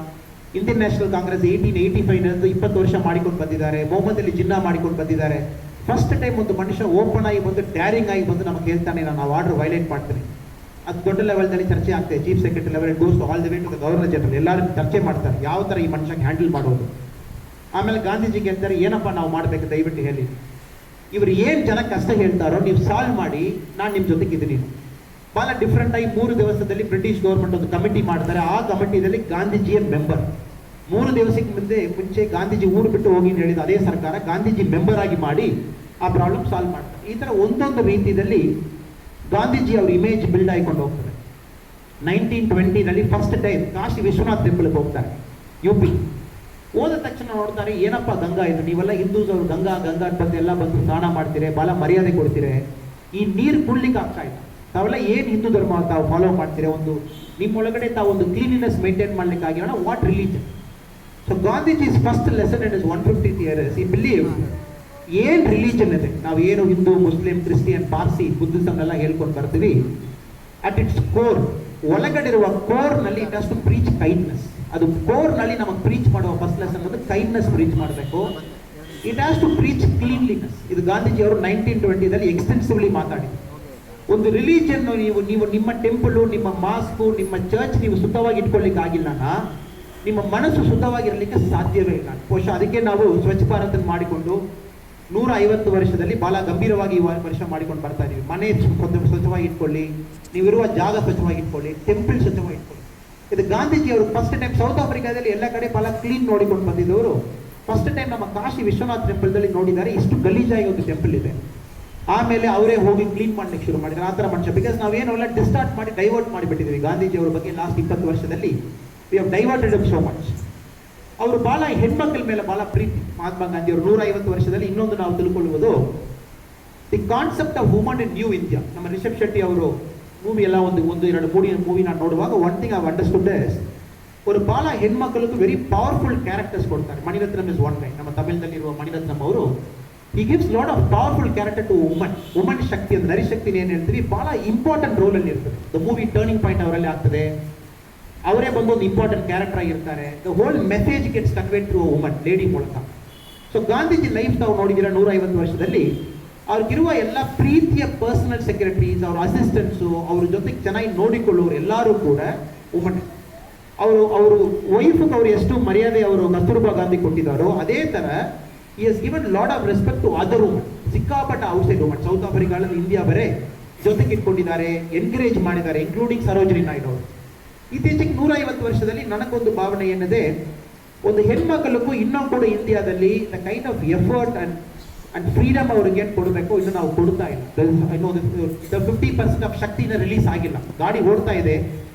Speaker 1: ಇಂಡಿಯನ್ ನ್ಯಾಷನಲ್ ಕಾಂಗ್ರೆಸ್ 1885 20 ವರ್ಷ ಮಾಡಿಕೊಂಡು ಬಂದಿದ್ದಾರೆ. ಮೊಹಮ್ಮದ್ ಅಲಿ ಜಿನ್ನಾ ಮಾಡಿಕೊಂಡು ಬಂದಿದ್ದಾರೆ. ಫಸ್ಟ್ ಟೈಮ್ ಒಂದು ಮನುಷ್ಯ ಓಪನ್ ಆಗಿ ಬಂದು ಡ್ಯಾರಿಂಗ್ ಆಗಿ ಬಂದು ನಮಗೆ ಹೇಳ್ತಾನೆ, ನಾನು ಆರ್ಡರ್ ವೈಲೇಟ್ ಮಾಡ್ತೀನಿ. ಅದು ದೊಡ್ಡ ಲೆವೆಲ್ದಲ್ಲಿ ಚರ್ಚೆ ಆಗ್ತದೆ. Chief secretary level, it goes to all the way to the governor general. ಎಲ್ಲರೂ ಚರ್ಚೆ ಮಾಡ್ತಾರೆ ಯಾವ ಥರ ಈ ಮನುಷ್ಯಗೆ ಹ್ಯಾಂಡಲ್ ಮಾಡೋದು. ಆಮೇಲೆ ಗಾಂಧೀಜಿಗೆ ಹೇಳ್ತಾರೆ, ಏನಪ್ಪ ನಾವು ಮಾಡಬೇಕು ದಯವಿಟ್ಟು ಹೇಳಿ, ಇವರು ಏನು ಜನ ಕಷ್ಟ ಹೇಳ್ತಾರೋ ನೀವು ಸಾಲ್ವ್ ಮಾಡಿ, ನಾನು ನಿಮ್ಮ ಜೊತೆಗಿದ್ದೀನಿ. ಭಾಳ ಡಿಫ್ರೆಂಟ್ ಆಗಿ 3 ದಿವಸದಲ್ಲಿ ಬ್ರಿಟಿಷ್ ಗೌರ್ಮೆಂಟ್ ಒಂದು ಕಮಿಟಿ ಮಾಡ್ತಾರೆ. ಆ ಕಮಿಟಿಯಲ್ಲಿ ಗಾಂಧೀಜಿಯ ಮೆಂಬರ್. 3 ದಿವಸಕ್ಕೆ ಮುಂಚೆ ಗಾಂಧೀಜಿ ಊರು ಬಿಟ್ಟು ಹೋಗಿ ಹೇಳಿದ ಅದೇ ಸರ್ಕಾರ ಗಾಂಧೀಜಿ ಮೆಂಬರ್ ಆಗಿ ಮಾಡಿ ಆ ಪ್ರಾಬ್ಲಮ್ ಸಾಲ್ವ್ ಮಾಡ್ತಾರೆ. ಈ ಥರ ಒಂದೊಂದು ರೀತಿಯಲ್ಲಿ ಗಾಂಧೀಜಿ ಅವ್ರ ಇಮೇಜ್ ಬಿಲ್ಡ್ ಆಗಿಕೊಂಡು ಹೋಗ್ತಾರೆ. 1920ನಲ್ಲಿ ಫಸ್ಟ್ ಟೈಮ್ ಕಾಶಿ ವಿಶ್ವನಾಥ್ ಟೆಂಪಲ್ಗೆ ಹೋಗ್ತಾರೆ, UP. ಹೋದ ತಕ್ಷಣ ನೋಡ್ತಾರೆ, ಏನಪ್ಪ ಗಂಗಾ ಇದು, ನೀವೆಲ್ಲ ಹಿಂದೂಸ್ ಅವರು ಗಂಗಾ ಬಂದು ಎಲ್ಲ ಬಂದು ಸ್ನಾನ ಮಾಡ್ತೀರಿ, ಭಾಳ ಮರ್ಯಾದೆ ಕೊಡ್ತೀರಿ, ಈ ನೀರು ಕುಡ್ಲಿಕ್ಕೆ ಆಗ್ತಾ ಇಲ್ಲ, ತಾವೆಲ್ಲ ಏನು ಹಿಂದೂ ಧರ್ಮ ತಾವು ಫಾಲೋ ಮಾಡ್ತೀರಿ, ಒಂದು ನಿಮ್ಮೊಳಗಡೆ ತಾವು ಒಂದು ಕ್ಲೀನಿನೆಸ್ ಮೇಂಟೈನ್ ಮಾಡ್ಲಿಕ್ಕೆ ಆಗಿರೋಣ, what religion. So Gandhiji's first lesson it is 150 years ಈ ಬಿಲೀವ್ ಏನು ರಿಲಿಜನ್ ಇದೆ, ನಾವು ಏನು Hindu Muslim Christian Parsi Buddhism ಎಲ್ಲ ಹೇಳ್ಕೊಂಡು ಬರ್ತೀವಿ, ಅಟ್ ಇಟ್ಸ್ ಕೋರ್, ಒಳಗಡಿರುವ ಕೋರ್ನಲ್ಲಿ it has to preach kindness. ಅದು ಕೋರ್ನಲ್ಲಿ ನಮಗೆ ಪ್ರೀಚ್ ಮಾಡುವ ಫಸ್ಟ್ ಲೆಸನ್ ಅನ್ನೋದು ಕೈಂಡ್ನೆಸ್ ಪ್ರೀಚ್ ಮಾಡಬೇಕು. It has to preach cleanliness. ಇದು ಗಾಂಧೀಜಿ ಅವರು 1920 ಎಕ್ಸ್ಟೆನ್ಸಿವ್ಲಿ ಮಾತಾಡಿ. ಒಂದು ರಿಲಿಜನ್ ನೀವು ನಿಮ್ಮ ಟೆಂಪಲು, ನಿಮ್ಮ ಮಾಸ್ಕು, ನಿಮ್ಮ ಚರ್ಚ್ ನೀವು ಸುತ್ತವಾಗಿ ಇಟ್ಕೊಳ್ಳಿಕ್ಕೆ ಆಗಿಲ್ಲನಾ ನಿಮ್ಮ ಮನಸ್ಸು ಶುದ್ಧವಾಗಿರಲಿಕ್ಕೆ ಸಾಧ್ಯವೇ ಇಲ್ಲ. ಬಹುಶಃ ಅದಕ್ಕೆ ನಾವು ಸ್ವಚ್ಛ ಭಾರತ ಮಾಡಿಕೊಂಡು 150 ವರ್ಷದಲ್ಲಿ ಬಹಳ ಗಂಭೀರವಾಗಿ ಈ ವರ್ಷ ಮಾಡಿಕೊಂಡು ಬರ್ತಾ ಇದೀವಿ. ಮನೆ ಸ್ವಚ್ಛವಾಗಿ ಇಟ್ಕೊಳ್ಳಿ, ನೀವಿರುವ ಜಾಗ ಸ್ವಚ್ಛವಾಗಿ ಇಟ್ಕೊಳ್ಳಿ, ಟೆಂಪಲ್ ಸ್ವಚ್ಛವಾಗಿ ಇಟ್ಕೊಳ್ಳಿ. ಇದು ಗಾಂಧೀಜಿ ಅವರು ಫಸ್ಟ್ ಟೈಮ್ ಸೌತ್ ಆಫ್ರಿಕಾದಲ್ಲಿ ಎಲ್ಲ ಕಡೆ ಬಹಳ ಕ್ಲೀನ್ ನೋಡಿಕೊಂಡು ಬಂದಿದ್ದವರು ಫಸ್ಟ್ ಟೈಮ್ ನಮ್ಮ ಕಾಶಿ ವಿಶ್ವನಾಥ್ ಟೆಂಪಲ್ದಲ್ಲಿ ನೋಡಿದ್ದಾರೆ, ಇಷ್ಟು ಗಲೀಜಾಗಿ ಒಂದು ಟೆಂಪಲ್ ಇದೆ. ಆಮೇಲೆ ಅವರೇ ಹೋಗಿ ಕ್ಲೀನ್ ಮಾಡ್ಲಿಕ್ಕೆ ಶುರು ಮಾಡಿದ್ದಾರೆ. ಆ ಥರ ಮನುಷ್ಯ, ಬಿಕಾಸ್ ನಾವೇನೆಲ್ಲ ಡಿಸ್ಟಾರ್ಟ್ ಮಾಡಿ ಡೈವರ್ಟ್ ಮಾಡಿಬಿಟ್ಟಿದ್ದೀವಿ ಗಾಂಧೀಜಿ ಅವರ ಬಗ್ಗೆ. ಲಾಸ್ಟ್ 20 ವರ್ಷದಲ್ಲಿ we have diverted up so much. ಅವರು ಬಹಳ ಹೆಣ್ಮಕ್ಳ ಮೇಲೆ ಬಹಳ ಪ್ರೀತಿ. ಮಹಾತ್ಮ ಗಾಂಧಿ ಅವರು 150 ವರ್ಷದಲ್ಲಿ ಇನ್ನೊಂದು ನಾವು ತಿಳ್ಕೊಳ್ಳುವುದು the concept of woman in new India. ನಮ್ಮ ರಿಷಬ್ ಶೆಟ್ಟಿ ಅವರು ಮೂವಿ ಎಲ್ಲ ಒಂದು 2 ಮೂವಿ ನಾನು ನೋಡುವಾಗ one thing I understood is ಅವರು ಬಹಳ ಹೆಣ್ಮಕ್ಳಿಗೂ ವೆರಿ ಪವರ್ಫುಲ್ ಕ್ಯಾರೆಕ್ಟರ್ಸ್ ಕೊಡ್ತಾರೆ. ಮಣಿರತ್ನಂ ಇಸ್ ಒನ್ ಗೈ. ನಮ್ಮ ತಮಿಳ್ನಲ್ಲಿರುವ ಮಣಿರತ್ನಂ ಅವರು he gives lot of powerful character to woman ಶಕ್ತಿ ಅಂತ ನರಿಶಕ್ತಿ ಏನು ಹೇಳ್ತೀವಿ ಬಹಳ ಇಂಪಾರ್ಟೆಂಟ್ ರೋಲ್ ಅಲ್ಲಿ ಇರ್ತದೆ. ದ ಮೂವಿ ಟರ್ನಿಂಗ್ ಪಾಯಿಂಟ್ ಅವರಲ್ಲಿ ಆಗ್ತದೆ. ಅವರೇ ಬಂದು ಒಂದು ಇಂಪಾರ್ಟೆಂಟ್ ಕ್ಯಾರೆಕ್ಟರ್ ಆಗಿರ್ತಾರೆ. The whole message gets conveyed through woman, lady ಮೂಲಕ. ಸೊ ಗಾಂಧೀಜಿ ಲೈಫ್ ತಾವು ನೋಡಿದಿರ 150 ವರ್ಷದಲ್ಲಿ ಅವ್ರಿಗಿರುವ ಎಲ್ಲ ಪ್ರೀತಿಯ ಪರ್ಸನಲ್ ಸೆಕ್ರೆಟರೀಸ್, ಅವ್ರ ಅಸಿಸ್ಟೆಂಟ್ಸು, ಅವ್ರ ಜೊತೆಗೆ ಚೆನ್ನಾಗಿ ನೋಡಿಕೊಳ್ಳೋರು ಎಲ್ಲರೂ ಕೂಡ ವುಮನ್. ಅವರು ವೈಫ್ಗೆ ಅವರು ಎಷ್ಟು ಮರ್ಯಾದೆ ಅವರು ಕಸ್ತೂರ್ಬಾ ಗಾಂಧಿ ಕೊಟ್ಟಿದ್ದಾರೋ ಅದೇ ತರ he has given lot of respect to other women. ಸಿಕ್ಕಾಪಟ್ಟ ಔಟ್ಸೈಡ್ ವುಮನ್ ಸೌತ್ ಆಫ್ರಿಕಾದಲ್ಲಿ ಇಂಡಿಯಾ ಬರೇ ಜೊತೆಗೆ ಇಟ್ಕೊಂಡಿದ್ದಾರೆ, ಎನ್ಕರೇಜ್ ಮಾಡಿದ್ದಾರೆ, ಇನ್ಕ್ಲೂಡಿಂಗ್ ಸರೋಜಿನಿ ನಾಯ್ಡು ಅವರು. ಇತ್ತೀಚೆಗೆ 150 ವರ್ಷದಲ್ಲಿ ನನಗೊಂದು ಭಾವನೆ ಏನಿದೆ, ಒಂದು ಹೆಣ್ಮಕ್ಳಿಗೂ ಇನ್ನೂ ಕೂಡ ಇಂಡಿಯಾದಲ್ಲಿ the kind of effort and freedom ಅವ್ರಿಗೆ ಏನು ಕೊಡಬೇಕು ಇನ್ನು ನಾವು ಕೊಡ್ತಾ ಇಲ್ಲ. 50% ಆಫ್ ಶಕ್ತಿನ ರಿಲೀಸ್ ಆಗಿಲ್ಲ. ಗಾಡಿ ಓಡ್ತಾ ಇದೆ,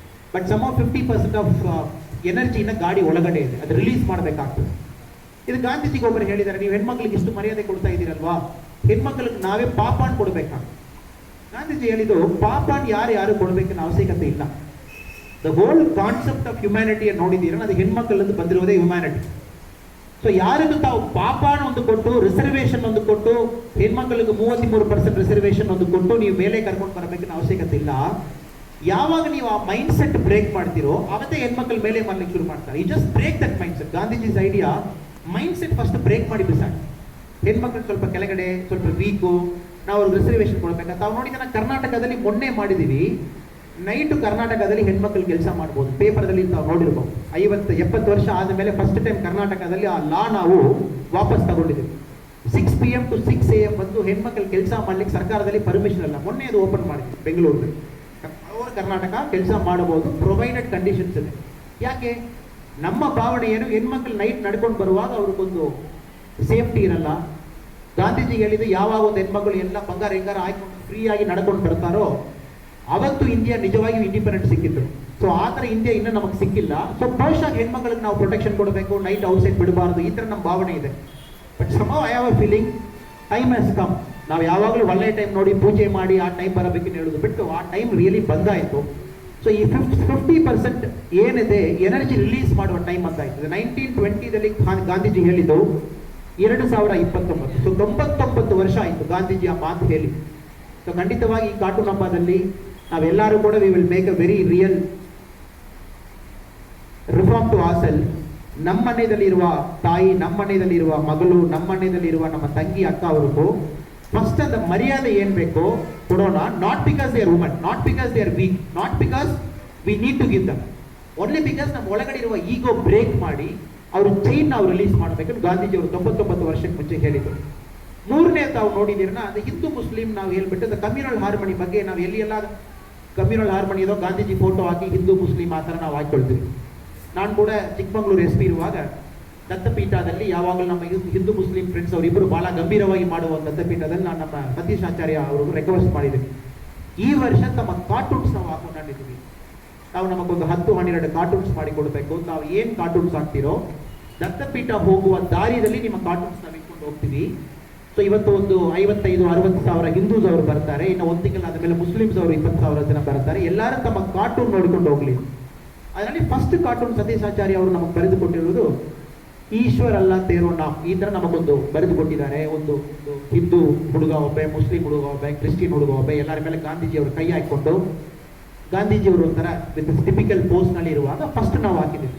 Speaker 1: ಬಟ್ ಸಮ್ 50% ಆಫ್ ಎನರ್ಜಿನ ಗಾಡಿ ಒಳಗಡೆ ಇದೆ, ಅದು ರಿಲೀಸ್ ಮಾಡಬೇಕಾಗ್ತದೆ. ಇದು ಗಾಂಧೀಜಿಗೆ ಒಬ್ಬರು ಹೇಳಿದ್ದಾರೆ, ನೀವು ಹೆಣ್ಮಕ್ಳಿಗೆ ಇಷ್ಟು ಮರ್ಯಾದೆ ಕೊಡ್ತಾ ಇದ್ದೀರಲ್ವಾ, ಹೆಣ್ಮಕ್ಳಿಗೆ ನಾವೇ ಪಾಪಾನ್ ಕೊಡ್ಬೇಕಾ. ಗಾಂಧೀಜಿ ಹೇಳಿದ್ದು ಪಾಪಾನ್ ಯಾರು ಕೊಡಬೇಕನ್ನ ಅವಶ್ಯಕತೆ ಇಲ್ಲ. The whole concept of humanity ನೋಡಿದ್ದೀರ, ಅದು ಹೆಣ್ಮಕ್ಳಲ್ಲಿ ಬಂದಿರೋದೇ ಹ್ಯುಮ್ಯಾನಿಟಿ. ಸೊ ಯಾರಿಗೂ ತಾವು ಪಾಪಾನ ಒಂದು ಕೊಟ್ಟು, ರಿಸರ್ವೇಶನ್ ಒಂದು ಕೊಟ್ಟು, ಹೆಣ್ಮಕ್ಳಿಗೆ 33% ರಿಸರ್ವೇಶನ್ ಒಂದು ಕೊಟ್ಟು ನೀವು ಮೇಲೆ ಕರ್ಕೊಂಡು ಬರಬೇಕನ್ನ ಅವಶ್ಯಕತೆ ಇಲ್ಲ. ಯಾವಾಗ ನೀವು ಆ ಮೈಂಡ್ ಸೆಟ್ ಬ್ರೇಕ್ ಮಾಡ್ತೀರೋ ಅವತ್ತೇ ಹೆಣ್ಮಕ್ಳ ಮೇಲೆ ಮಾಡ್ಲಿಕ್ಕೆ ಶುರು ಮಾಡ್ತಾರೆ. You just break that mind set. Gandhiji's idea mind set first break ಮಾಡಿ ಬಿಸಾಡಿ. ಹೆಣ್ಮಕ್ಳು ಸ್ವಲ್ಪ ಕೆಳಗಡೆ, ಸ್ವಲ್ಪ ವೀಕು, ನಾವು ಅವ್ರಿಗೆ ರಿಸರ್ವೇಶನ್ ಕೊಡ್ಬೇಕಂತ. ನಾವು ನೋಡಿದ ಕರ್ನಾಟಕದಲ್ಲಿ ಮೊನ್ನೆ ಮಾಡಿದೀವಿ, ನೈಟು ಕರ್ನಾಟಕದಲ್ಲಿ ಹೆಣ್ಮಕ್ಳು ಕೆಲಸ ಮಾಡ್ಬೋದು. ಪೇಪರ್ದಲ್ಲಿ ನಾವು ನೋಡಿರ್ಬೋದು. 50-70 ವರ್ಷ ಆದಮೇಲೆ ಫಸ್ಟ್ ಟೈಮ್ ಕರ್ನಾಟಕದಲ್ಲಿ ಆ ಲಾ ನಾವು ವಾಪಸ್ ತಗೊಂಡಿದ್ದೀವಿ. 6 PM to 6 AM ಬಂದು ಹೆಣ್ಮಕ್ಳು ಕೆಲಸ ಮಾಡ್ಲಿಕ್ಕೆ ಸರ್ಕಾರದಲ್ಲಿ ಪರ್ಮಿಷನ್ ಅಲ್ಲ. ಮೊನ್ನೆ ಅದು ಓಪನ್ ಮಾಡಿದ್ವಿ ಬೆಂಗಳೂರಲ್ಲಿ. ಅವರು ಕರ್ನಾಟಕ ಕೆಲಸ ಮಾಡಬಹುದು, ಪ್ರೊವೈಡೆಡ್ ಕಂಡೀಷನ್ಸ್ ಇದೆ. ಯಾಕೆ? ನಮ್ಮ ಭಾವನೆ ಏನು, ಹೆಣ್ಮಕ್ಳು ನೈಟ್ ನಡ್ಕೊಂಡು ಬರುವಾಗ ಅವ್ರಿಗೊಂದು ಸೇಫ್ಟಿ ಇರಲ್ಲ. ಗಾಂಧೀಜಿ ಹೇಳಿದ್ದು ಯಾವಾಗ ಒಂದು ಹೆಣ್ಮಕ್ಳು ಎಲ್ಲ ಬಂಗಾರ ಹೆಂಗಾರ ಹಾಕೊಂಡು ಫ್ರೀ ಆಗಿ ನಡ್ಕೊಂಡು ಬರ್ತಾರೋ ಅವತ್ತು ಇಂಡಿಯಾ ನಿಜವಾಗಿ ಇಂಡಿಪೆಂಡೆಂಟ್ ಸಿಕ್ಕಿತ್ತು. ಸೊ ಆ ಥರ ಇಂಡಿಯಾ ಇನ್ನೂ ನಮಗೆ ಸಿಕ್ಕಿಲ್ಲ. ಸೊ ಬಹುಶಃ ಹೆಣ್ಮಕ್ಳಿಗೆ ನಾವು ಪ್ರೊಟೆಕ್ಷನ್ ಕೊಡಬೇಕು, ನೈಟ್ ಔಟ್ಸೈಡ್ ಬಿಡಬಾರ್ದು, ಈ ಥರ ನಮ್ಮ ಭಾವನೆ ಇದೆ. But somehow I have a feeling time has come. ನಾವು ಯಾವಾಗಲೂ ಒಳ್ಳೆ ಟೈಮ್ ನೋಡಿ ಪೂಜೆ ಮಾಡಿ ಆ ಟೈಮ್ ಬರಬೇಕಂತ ಹೇಳೋದು ಬಿಟ್ಟು ಆ ಟೈಮ್ ರಿಯಲಿ ಬಂದಾಯಿತು. ಸೊ ಈ 50% ಏನಿದೆ ಎನರ್ಜಿ ರಿಲೀಸ್ ಮಾಡುವ ಟೈಮ್ ಅಂತ ಆಯ್ತದೆ. 1920ದಲ್ಲಿ ಗಾಂಧೀಜಿ ಹೇಳಿದ್ದು 2029. ಸೊ 99 ವರ್ಷ ಆಯಿತು ಗಾಂಧೀಜಿ ಆ ಮಾತು ಹೇಳಿ. ಸೊ ಖಂಡಿತವಾಗಿ ಈ ಕಾರ್ಟೂನ್ ಹಬ್ಬದಲ್ಲಿ ನಾವೆಲ್ಲರೂ ಕೂಡ we will make a very real reform to our self. ನಮ್ಮ ಮನೆಯಲ್ಲಿರುವ ತಾಯಿ, ನಮ್ಮ ಮನೆಯಲ್ಲಿರುವ ಮಗಳು, ನಮ್ಮ ಮನೆಯಲ್ಲಿರುವ ನಮ್ಮ ತಂಗಿ ಅಕ್ಕ ಅವ್ರಿಗೂ ಫಸ್ಟ್ அந்த ಮರ್ಯಾದೆ ಏನ್ ಬೇಕೋ ಕೊಡೋಣ. Not because they are woman, not because they are weak, not because we need to give them, only because ನಮ್ಮ ಒಳಗಡೆ ಇರುವ ಈಗೋ ಬ್ರೇಕ್ ಮಾಡಿ ಅವರು ಚೈನ್ ನಾವು ರಿಲೀಸ್ ಮಾಡಬೇಕಂತ ಗಾಂಧೀಜಿ ಅವರು 99 ವರ್ಷಕ್ಕೆ ಮುಂಚೆ ಹೇಳಿದರು. ಮೂರನೇ ತಾವು ನೋಡಿದಿರನ ಅದು ಹಿಂದೂ ಮುಸ್ಲಿಂ ನಾವು ಹೇಳ್ಬಿಟ್ಟು ಅದು ಕಮ್ಯುನಲ್ ಹಾರ್ಮನಿ ಬಗ್ಗೆ ನಾವು ಎಲ್ಲಿ ಕಮ್ಯುನಲ್ ಹಾರ್ಮನಿ ಇದೋ ಗಾಂಧೀಜಿ ಫೋಟೋ ಹಾಕಿ ಹಿಂದೂ ಮುಸ್ಲಿಂ ಆ ಥರ ನಾವು ಹಾಕೊಳ್ತೀವಿ. ನಾನು ಕೂಡ ಚಿಕ್ಕಮಗಳೂರು SP ಇರುವಾಗ ದತ್ತಪೀಠದಲ್ಲಿ ಯಾವಾಗಲೂ ನಮ್ಮ ಹಿಂದೂ ಮುಸ್ಲಿಂ ಫ್ರೆಂಡ್ಸ್ ಅವರಿಬ್ಬರು ಬಹಳ ಗಂಭೀರವಾಗಿ ಮಾಡುವ ದತ್ತಪೀಠದಲ್ಲಿ ನಾನು ನಮ್ಮ ಸತೀಶ್ ಆಚಾರ್ಯ ಅವರು ರಿಕ್ವೆಸ್ಟ್ ಮಾಡಿದ್ದೀನಿ. ಈ ವರ್ಷ ತಮ್ಮ ಕಾರ್ಟೂನ್ಸ್ ನಾವು ಹಾಕೊಂಡಿದ್ದೀವಿ. ನಾವು ನಮಗೊಂದು 10-12 ಕಾರ್ಟೂನ್ಸ್ ಮಾಡಿ ಕೊಡಬೇಕು. ನಾವು ಏನು ಕಾರ್ಟೂನ್ಸ್ ಹಾಕ್ತಿರೋ ದತ್ತಪೀಠ ಹೋಗುವ ದಾರಿಯಲ್ಲಿ ನಿಮ್ಮ ಕಾರ್ಟೂನ್ಸ್ ನಾವು ಇಟ್ಕೊಂಡು ಹೋಗ್ತೀವಿ. ಸೊ ಇವತ್ತು ಒಂದು 55-60 ಸಾವಿರ ಹಿಂದೂಸ್ ಅವರು ಬರ್ತಾರೆ. ಇನ್ನು ಒಂದು ತಿಂಗಳ ಆದಮೇಲೆ ಮುಸ್ಲಿಮ್ಸ್ ಅವರು 20,000 ಜನ ಬರ್ತಾರೆ. ಎಲ್ಲರೂ ತಮ್ಮ ಕಾರ್ಟೂನ್ ನೋಡಿಕೊಂಡು ಹೋಗ್ಲಿ. ಅದರಲ್ಲಿ ಫಸ್ಟ್ ಕಾರ್ಟೂನ್ ಸತೀಶ್ ಆಚಾರ್ಯ ಅವರು ನಮಗೆ ಬರೆದು ಕೊಟ್ಟಿರುವುದು ಈಶ್ವರ್ ಅಲ್ಲ ತೇರೋ ನಾಮ್. ಈ ಥರ ನಮಗೊಂದು ಬರೆದು ಕೊಟ್ಟಿದ್ದಾರೆ. ಒಂದು ಹಿಂದೂ ಹುಡುಗ ಒಬ್ಬ, ಮುಸ್ಲಿಂ ಹುಡುಗ ಒಬ್ಬ, ಕ್ರಿಶ್ಚಿಯನ್ ಹುಡುಗ ಒಬ್ಬ, ಎಲ್ಲರ ಮೇಲೆ ಗಾಂಧೀಜಿ ಅವರು ಕೈ ಹಾಕೊಂಡು ಗಾಂಧೀಜಿಯವರು ಒಂಥರ ವಿತ್ ಟಿಪಿಕಲ್ ಪೋಸ್ನಲ್ಲಿ ಇರುವಾಗ ಫಸ್ಟ್ ನಾವು ಹಾಕಿದ್ದೀವಿ.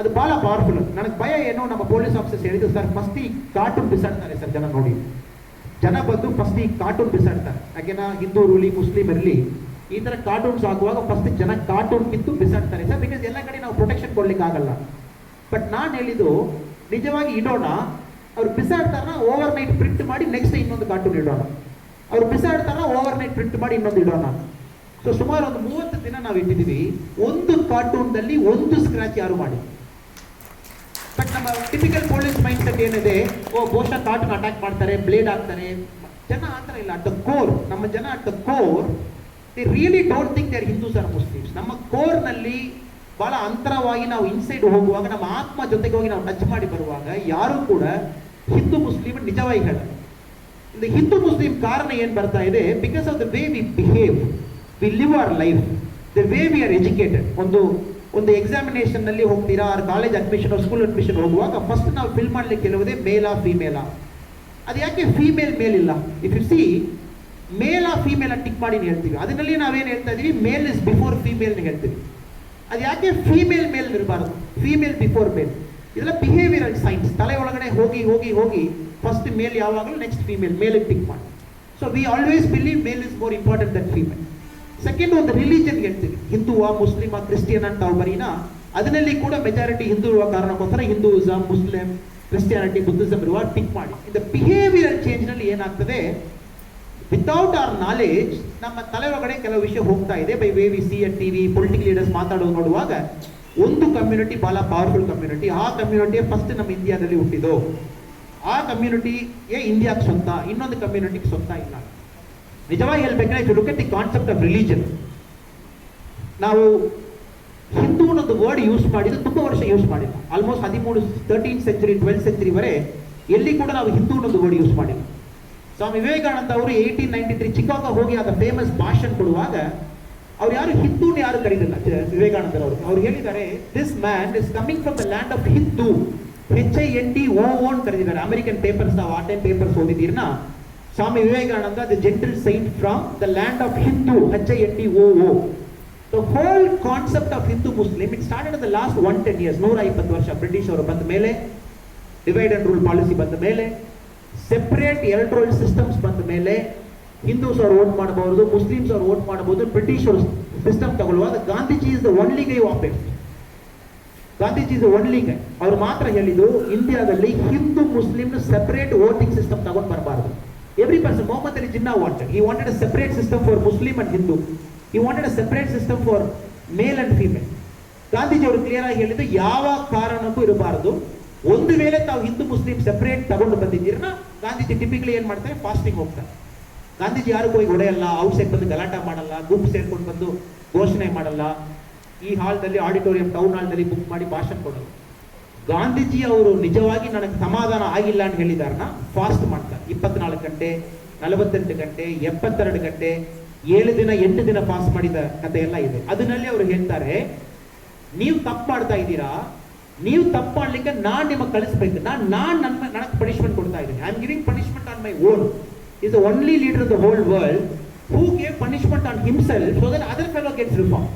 Speaker 1: ಅದು ಭಾಳ ಪವರ್ಫುಲ್. ನನಗೆ ಭಯ ಏನು, ನಮ್ಮ ಪೊಲೀಸ್ ಆಫೀಸರ್ಸ್ ಹೇಳಿದ್ರು, ಸರ್ ಫಸ್ಟ್ ಈ ಕಾರ್ಟೂನ್ ಬಿಸಾಡ್ತಾರೆ ಸರ್ ಜನ ನೋಡಿ, ಜನ ಬಂದು ಫಸ್ಟ್ ಈ ಕಾರ್ಟೂನ್ ಬಿಸಾಡ್ತಾರೆ. ಯಾಕೆನಾ ಹಿಂದೂ ಇರಲಿ ಮುಸ್ಲಿಂ ಇರಲಿ ಈ ಥರ ಕಾರ್ಟೂನ್ಸ್ ಆಗುವಾಗ ಫಸ್ಟ್ ಜನ ಕಾರ್ಟೂನ್ ಕಿತ್ತು ಬಿಸಾಡ್ತಾರೆ ಸರ್, ಬಿಕಾಸ್ ಎಲ್ಲ ಕಡೆ ನಾವು ಪ್ರೊಟೆಕ್ಷನ್ ಕೊಡ್ಲಿಕ್ಕೆ ಆಗಲ್ಲ. ಬಟ್ ನಾನು ಹೇಳಿದ್ದು ನಿಜವಾಗಿ ಇಡೋಣ, ಅವ್ರು ಬಿಸಾಡ್ತಾರ ಓವರ್ ನೈಟ್ ಪ್ರಿಂಟ್ ಮಾಡಿ ನೆಕ್ಸ್ಟ್ ಇನ್ನೊಂದು ಕಾರ್ಟೂನ್ ಇಡೋಣ, ಅವ್ರು ಬಿಸಾಡ್ತಾರ ಓವರ್ ನೈಟ್ ಪ್ರಿಂಟ್ ಮಾಡಿ ಇನ್ನೊಂದು ಇಡೋಣ. ಸೊ ಸುಮಾರು ಒಂದು 30 ದಿನ ನಾವು ಇಟ್ಟಿದ್ದೀವಿ. ಒಂದು ಕಾರ್ಟೂನ್ದಲ್ಲಿ ಒಂದು ಸ್ಕ್ರಾಚ್ ಯಾರು ಮಾಡಿ. ಬಟ್ ನಮ್ಮ ಟಿಪಿಕಲ್ ಪೊಲೀಸ್ ಮೈಂಡ್ ಸೆಟ್ ಏನಿದೆ, ಬಹುಶಃ ಕಾರ್ಟೂನ್ ಅಟ್ಯಾಕ್ ಮಾಡ್ತಾರೆ, ಬ್ಲೇಡ್ ಹಾಕ್ತಾರೆ. ಜನ ಆ ಥರ ಇಲ್ಲ. ಅಟ್ ದ ಕೋರ್, ನಮ್ಮ ಜನ at the core they really don't think they are Hindus or Muslims. ನಮ್ಮ ಕೋರ್ನಲ್ಲಿ ಬಹಳ ಅಂತರವಾಗಿ ನಾವು ಇನ್ಸೈಡ್ ಹೋಗುವಾಗ, ನಮ್ಮ ಆತ್ಮ ಜೊತೆಗೆ ಹೋಗಿ ನಾವು ಟಚ್ ಮಾಡಿ ಬರುವಾಗ ಯಾರು ಕೂಡ ಹಿಂದೂ ಮುಸ್ಲಿಮ್ ನಿಜವಾಗಿ ಹೇಳ. ಇದು ಹಿಂದೂ ಮುಸ್ಲಿಂ ಕಾರಣ ಏನು ಬರ್ತಾ ಇದೆ, because of the way we behave, we live our life, the way we are educated. ಒಂದು ಎಕ್ಸಾಮಿನೇಷನ್ ನಲ್ಲಿ ಹೋಗ್ತೀರಾ, or college admission school admission ಹೋಗುವಾಗ ಫಸ್ಟ್ ನಾವು ಫಿಲ್ ಮಾಡ್ಲಿಕ್ಕೆ ಕೆಲವುದೇ ಮೇಲಾ ಫೀಮೇಲಾ. ಅದು ಯಾಕೆ ಫೀಮೇಲ್ ಮೇಲ್ ಇಲ್ಲ? ಇಫ್ ಯು ಸಿ ಮೇಲಾ ಫೀಮೇಲಾ ಟಿಕ್ ಮಾಡಿ ಹೇಳ್ತೀವಿ, ಅದರಲ್ಲಿ ನಾವೇನು ಹೇಳ್ತಾ ಇದೀವಿ, ಮೇಲ್ ಇಸ್ ಬಿಫೋರ್ ಫೀಮೇಲ್ ಹೇಳ್ತೀವಿ. ಅದು ಯಾಕೆ ಫೀಮೇಲ್ ಮೇಲ್ ಇರಬಾರ್ದು, ಫೀಮೇಲ್ ಬಿಫೋರ್ ಮೇಲ್? ಇದೆಲ್ಲ ಬಿಹೇವಿಯರಲ್ ಸೈನ್ಸ್. ತಲೆ ಒಳಗಡೆ ಹೋಗಿ ಹೋಗಿ ಹೋಗಿ ಫಸ್ಟ್ ಮೇಲ್ ಯಾವಾಗಲೂ ನೆಕ್ಸ್ಟ್ ಫೀಮೇಲ್, ಮೇಲ್ ಟಿಕ್ ಮಾಡಿ. So we always believe male is more important than female. Second, ಒಂದು ರಿಲಿಜನ್ ಹೇಳ್ತೀವಿ, ಹಿಂದೂವಾ ಮುಸ್ಲಿಮಾ ಕ್ರಿಸ್ಟಿಯನ್ ಅಂತ ನಾವು ಬರೀನಾ, ಅದರಲ್ಲಿ ಕೂಡ ಮೆಜಾರಿಟಿ ಹಿಂದೂ ಇರುವ ಕಾರಣಕ್ಕೋಸ್ಕರ ಹಿಂದೂಯಿಸಮ್, ಮುಸ್ಲಿಂ, ಕ್ರಿಸ್ಟಿಯಾನಿಟಿ, ಬುದ್ಧಿಸಮ್ ಇರುವ ಟಿಕ್ ಮಾಡಿ. ಇದು ಬಿಹೇವಿಯರಲ್ ಚೇಂಜ್ ನಲ್ಲಿ ಏನಾಗ್ತದೆ, ವಿತೌಟ್ ಅವರ್ ನಾಲೆಜ್ ನಮ್ಮ ತಲೆ ಒಳಗಡೆ ಕೆಲವು ವಿಷಯ ಹೋಗ್ತಾ ಇದೆ. By way we C at TV, political leaders ಮಾತಾಡೋದು ನೋಡುವಾಗ ಒಂದು ಕಮ್ಯುನಿಟಿ ಬಹಳ ಪವರ್ಫುಲ್ ಕಮ್ಯುನಿಟಿ, ಆ ಕಮ್ಯುನಿಟಿಯೇ ಫಸ್ಟ್ ನಮ್ಮ ಇಂಡಿಯಾದಲ್ಲಿ ಹುಟ್ಟಿದ್ದು, ಆ ಕಮ್ಯುನಿಟಿಯೇ ಇಂಡಿಯಾಕ್ಕೆ ಸ್ವಂತ, ಇನ್ನೊಂದು ಕಮ್ಯುನಿಟಿಗೆ ಸ್ವಂತ ಇಲ್ಲ. ನಿಜವಾಗಿ ಹೇಳ್ಬೇಕಂದ್ರೆ if you look at the concept of religion, ನಾವು ಹಿಂದೂ ಅನ್ನೋದು ವರ್ಡ್ ಯೂಸ್ ಮಾಡಿದ್ದು ತುಂಬಾ ವರ್ಷ ಯೂಸ್ ಮಾಡಿಲ್ಲ. Almost 13th century 12th century ವರೆ ಎಲ್ಲಿ ಕೂಡ ನಾವು ಹಿಂದೂ ಅನ್ನೋದು ವರ್ಡ್ ಯೂಸ್ ಮಾಡಿಲ್ಲ. ಸ್ವಾಮಿ ವಿವೇಕಾನಂದ ಅವರು 1893 ಚಿಕಾಗೋ ಹೋಗಿ ಆದ ಫೇಮಸ್ ಭಾಷಣ ಕೊಡುವಾಗ ಅವ್ರು ಯಾರು ಹಿಂದೂನ ಯಾರು ಕರೀಲಿಲ್ಲ. ವಿವೇಕಾನಂದರವರು ಅವ್ರು ಹೇಳಿದ್ದಾರೆ, this man is coming from the land of Hindu, HINDOO ಅಂತ ಕರೆದಿದ್ದಾರೆ. ಅಮೆರಿಕನ್ ಪೇಪರ್ಸ್, ನಾವು ಆ ಟೈಮ್ ಪೇಪರ್ಸ್ ಓದಿದ್ದೀರ್ನ, Swami Vivekananda the gentle saint from the land of Hindu, HINDOO. The whole concept of Hindu Muslim, it started in the last 110 years, 120 ವರ್ಷ British ಅವರು ಬಂದ ಮೇಲೆ, divide and rule policy ಬಂದ ಮೇಲೆ, ಸೆಪರೇಟ್ ಎಲೆಕ್ಟ್ರಲ್ ಸಿಸ್ಟಮ್ಸ್ ಬಂದ ಮೇಲೆ, ಹಿಂದೂಸ್ ಅವರು ವೋಟ್ ಮಾಡಬಹುದು, ಮುಸ್ಲಿಮ್ಸ್ ಅವರು ವೋಟ್ ಮಾಡಬಹುದು, ಬ್ರಿಟಿಷ್ ಅವರು ಸಿಸ್ಟಮ್ ತಗೊಳ್ಳುವಾಗ Gandhiji is the only guy of it. Gandhiji is the only guy. ಅವರು ಮಾತ್ರ ಹೇಳಿದ್ದು ಇಂಡಿಯಾದಲ್ಲಿ Hindu Muslim separate voting system ತಗೊಂಡು ಬರಬಾರದು. Every person, Mohammad Ali Jinnah wanted, he wanted a separate system for Muslim and Hindu, he wanted a separate system for male and female. Gandhiji ಅವರು clear ಆಗಿ ಹೇಳಿದ್ದು ಯಾವ ಕಾರಣಕ್ಕೂ ಇರಬಾರದು. ಒಂದು ವೇಳೆ ತಾವು ಹಿಂದೂ ಮುಸ್ಲಿಂ ಸೆಪರೇಟ್ ತಗೊಂಡು ಬಂದಿದ್ದೀರನ್ನ, ಗಾಂಧೀಜಿ ಟಿಪಿಕಲಿ ಏನ್ ಮಾಡ್ತಾರೆ, ಫಾಸ್ಟಿಂಗ್ ಹೋಗ್ತಾರೆ. ಗಾಂಧೀಜಿ ಯಾರು ಹೋಗಿ ಹೊಡೆಯಲ್ಲ, ಔಟ್ ಸೈಡ್ ಬಂದು ಗಲಾಟ ಮಾಡಲ್ಲ, ಗುಂಪು ಸೇರ್ಕೊಂಡು ಬಂದು ಘೋಷಣೆ ಮಾಡಲ್ಲ, ಈ ಹಾಲ್ದಲ್ಲಿ ಆಡಿಟೋರಿಯಂ ಟೌನ್ ಹಾಲ್ದಲ್ಲಿ ಬುಕ್ ಮಾಡಿ ಭಾಷಣ ಕೊಡಲ್ಲ. ಗಾಂಧೀಜಿ ಅವರು ನಿಜವಾಗಿ ನನಗೆ ಸಮಾಧಾನ ಆಗಿಲ್ಲ ಅಂತ ಹೇಳಿದಾರನ್ನ ಫಾಸ್ಟ್ ಮಾಡ್ತಾರೆ. 24 ಗಂಟೆ, 48 ಗಂಟೆ, 72 ಗಂಟೆ, 7 ದಿನ 8 ದಿನ ಫಾಸ್ಟ್ ಮಾಡಿದ ಕಥೆ ಎಲ್ಲ ಇದೆ. ಅದರಲ್ಲಿ ಅವರು ಹೇಳ್ತಾರೆ, ನೀವು ತಪ್ಪು ಮಾಡ್ತಾ ಇದ್ದೀರಾ, ನೀವು ತಪ್ಪು ಮಾಡ್ಲಿಕ್ಕೆ ನಾನ್ ನಿಮಗೆ ಕಳಿಸ್ಬೇಕು, ನನಗೆ ಪನಿಷ್ಮೆಂಟ್ ಕೊಡ್ತಾ ಇದ್ದೀನಿ. I am giving punishment on my own. Is the only leader of the whole world who gave punishment on himself so that other fellow gets reform.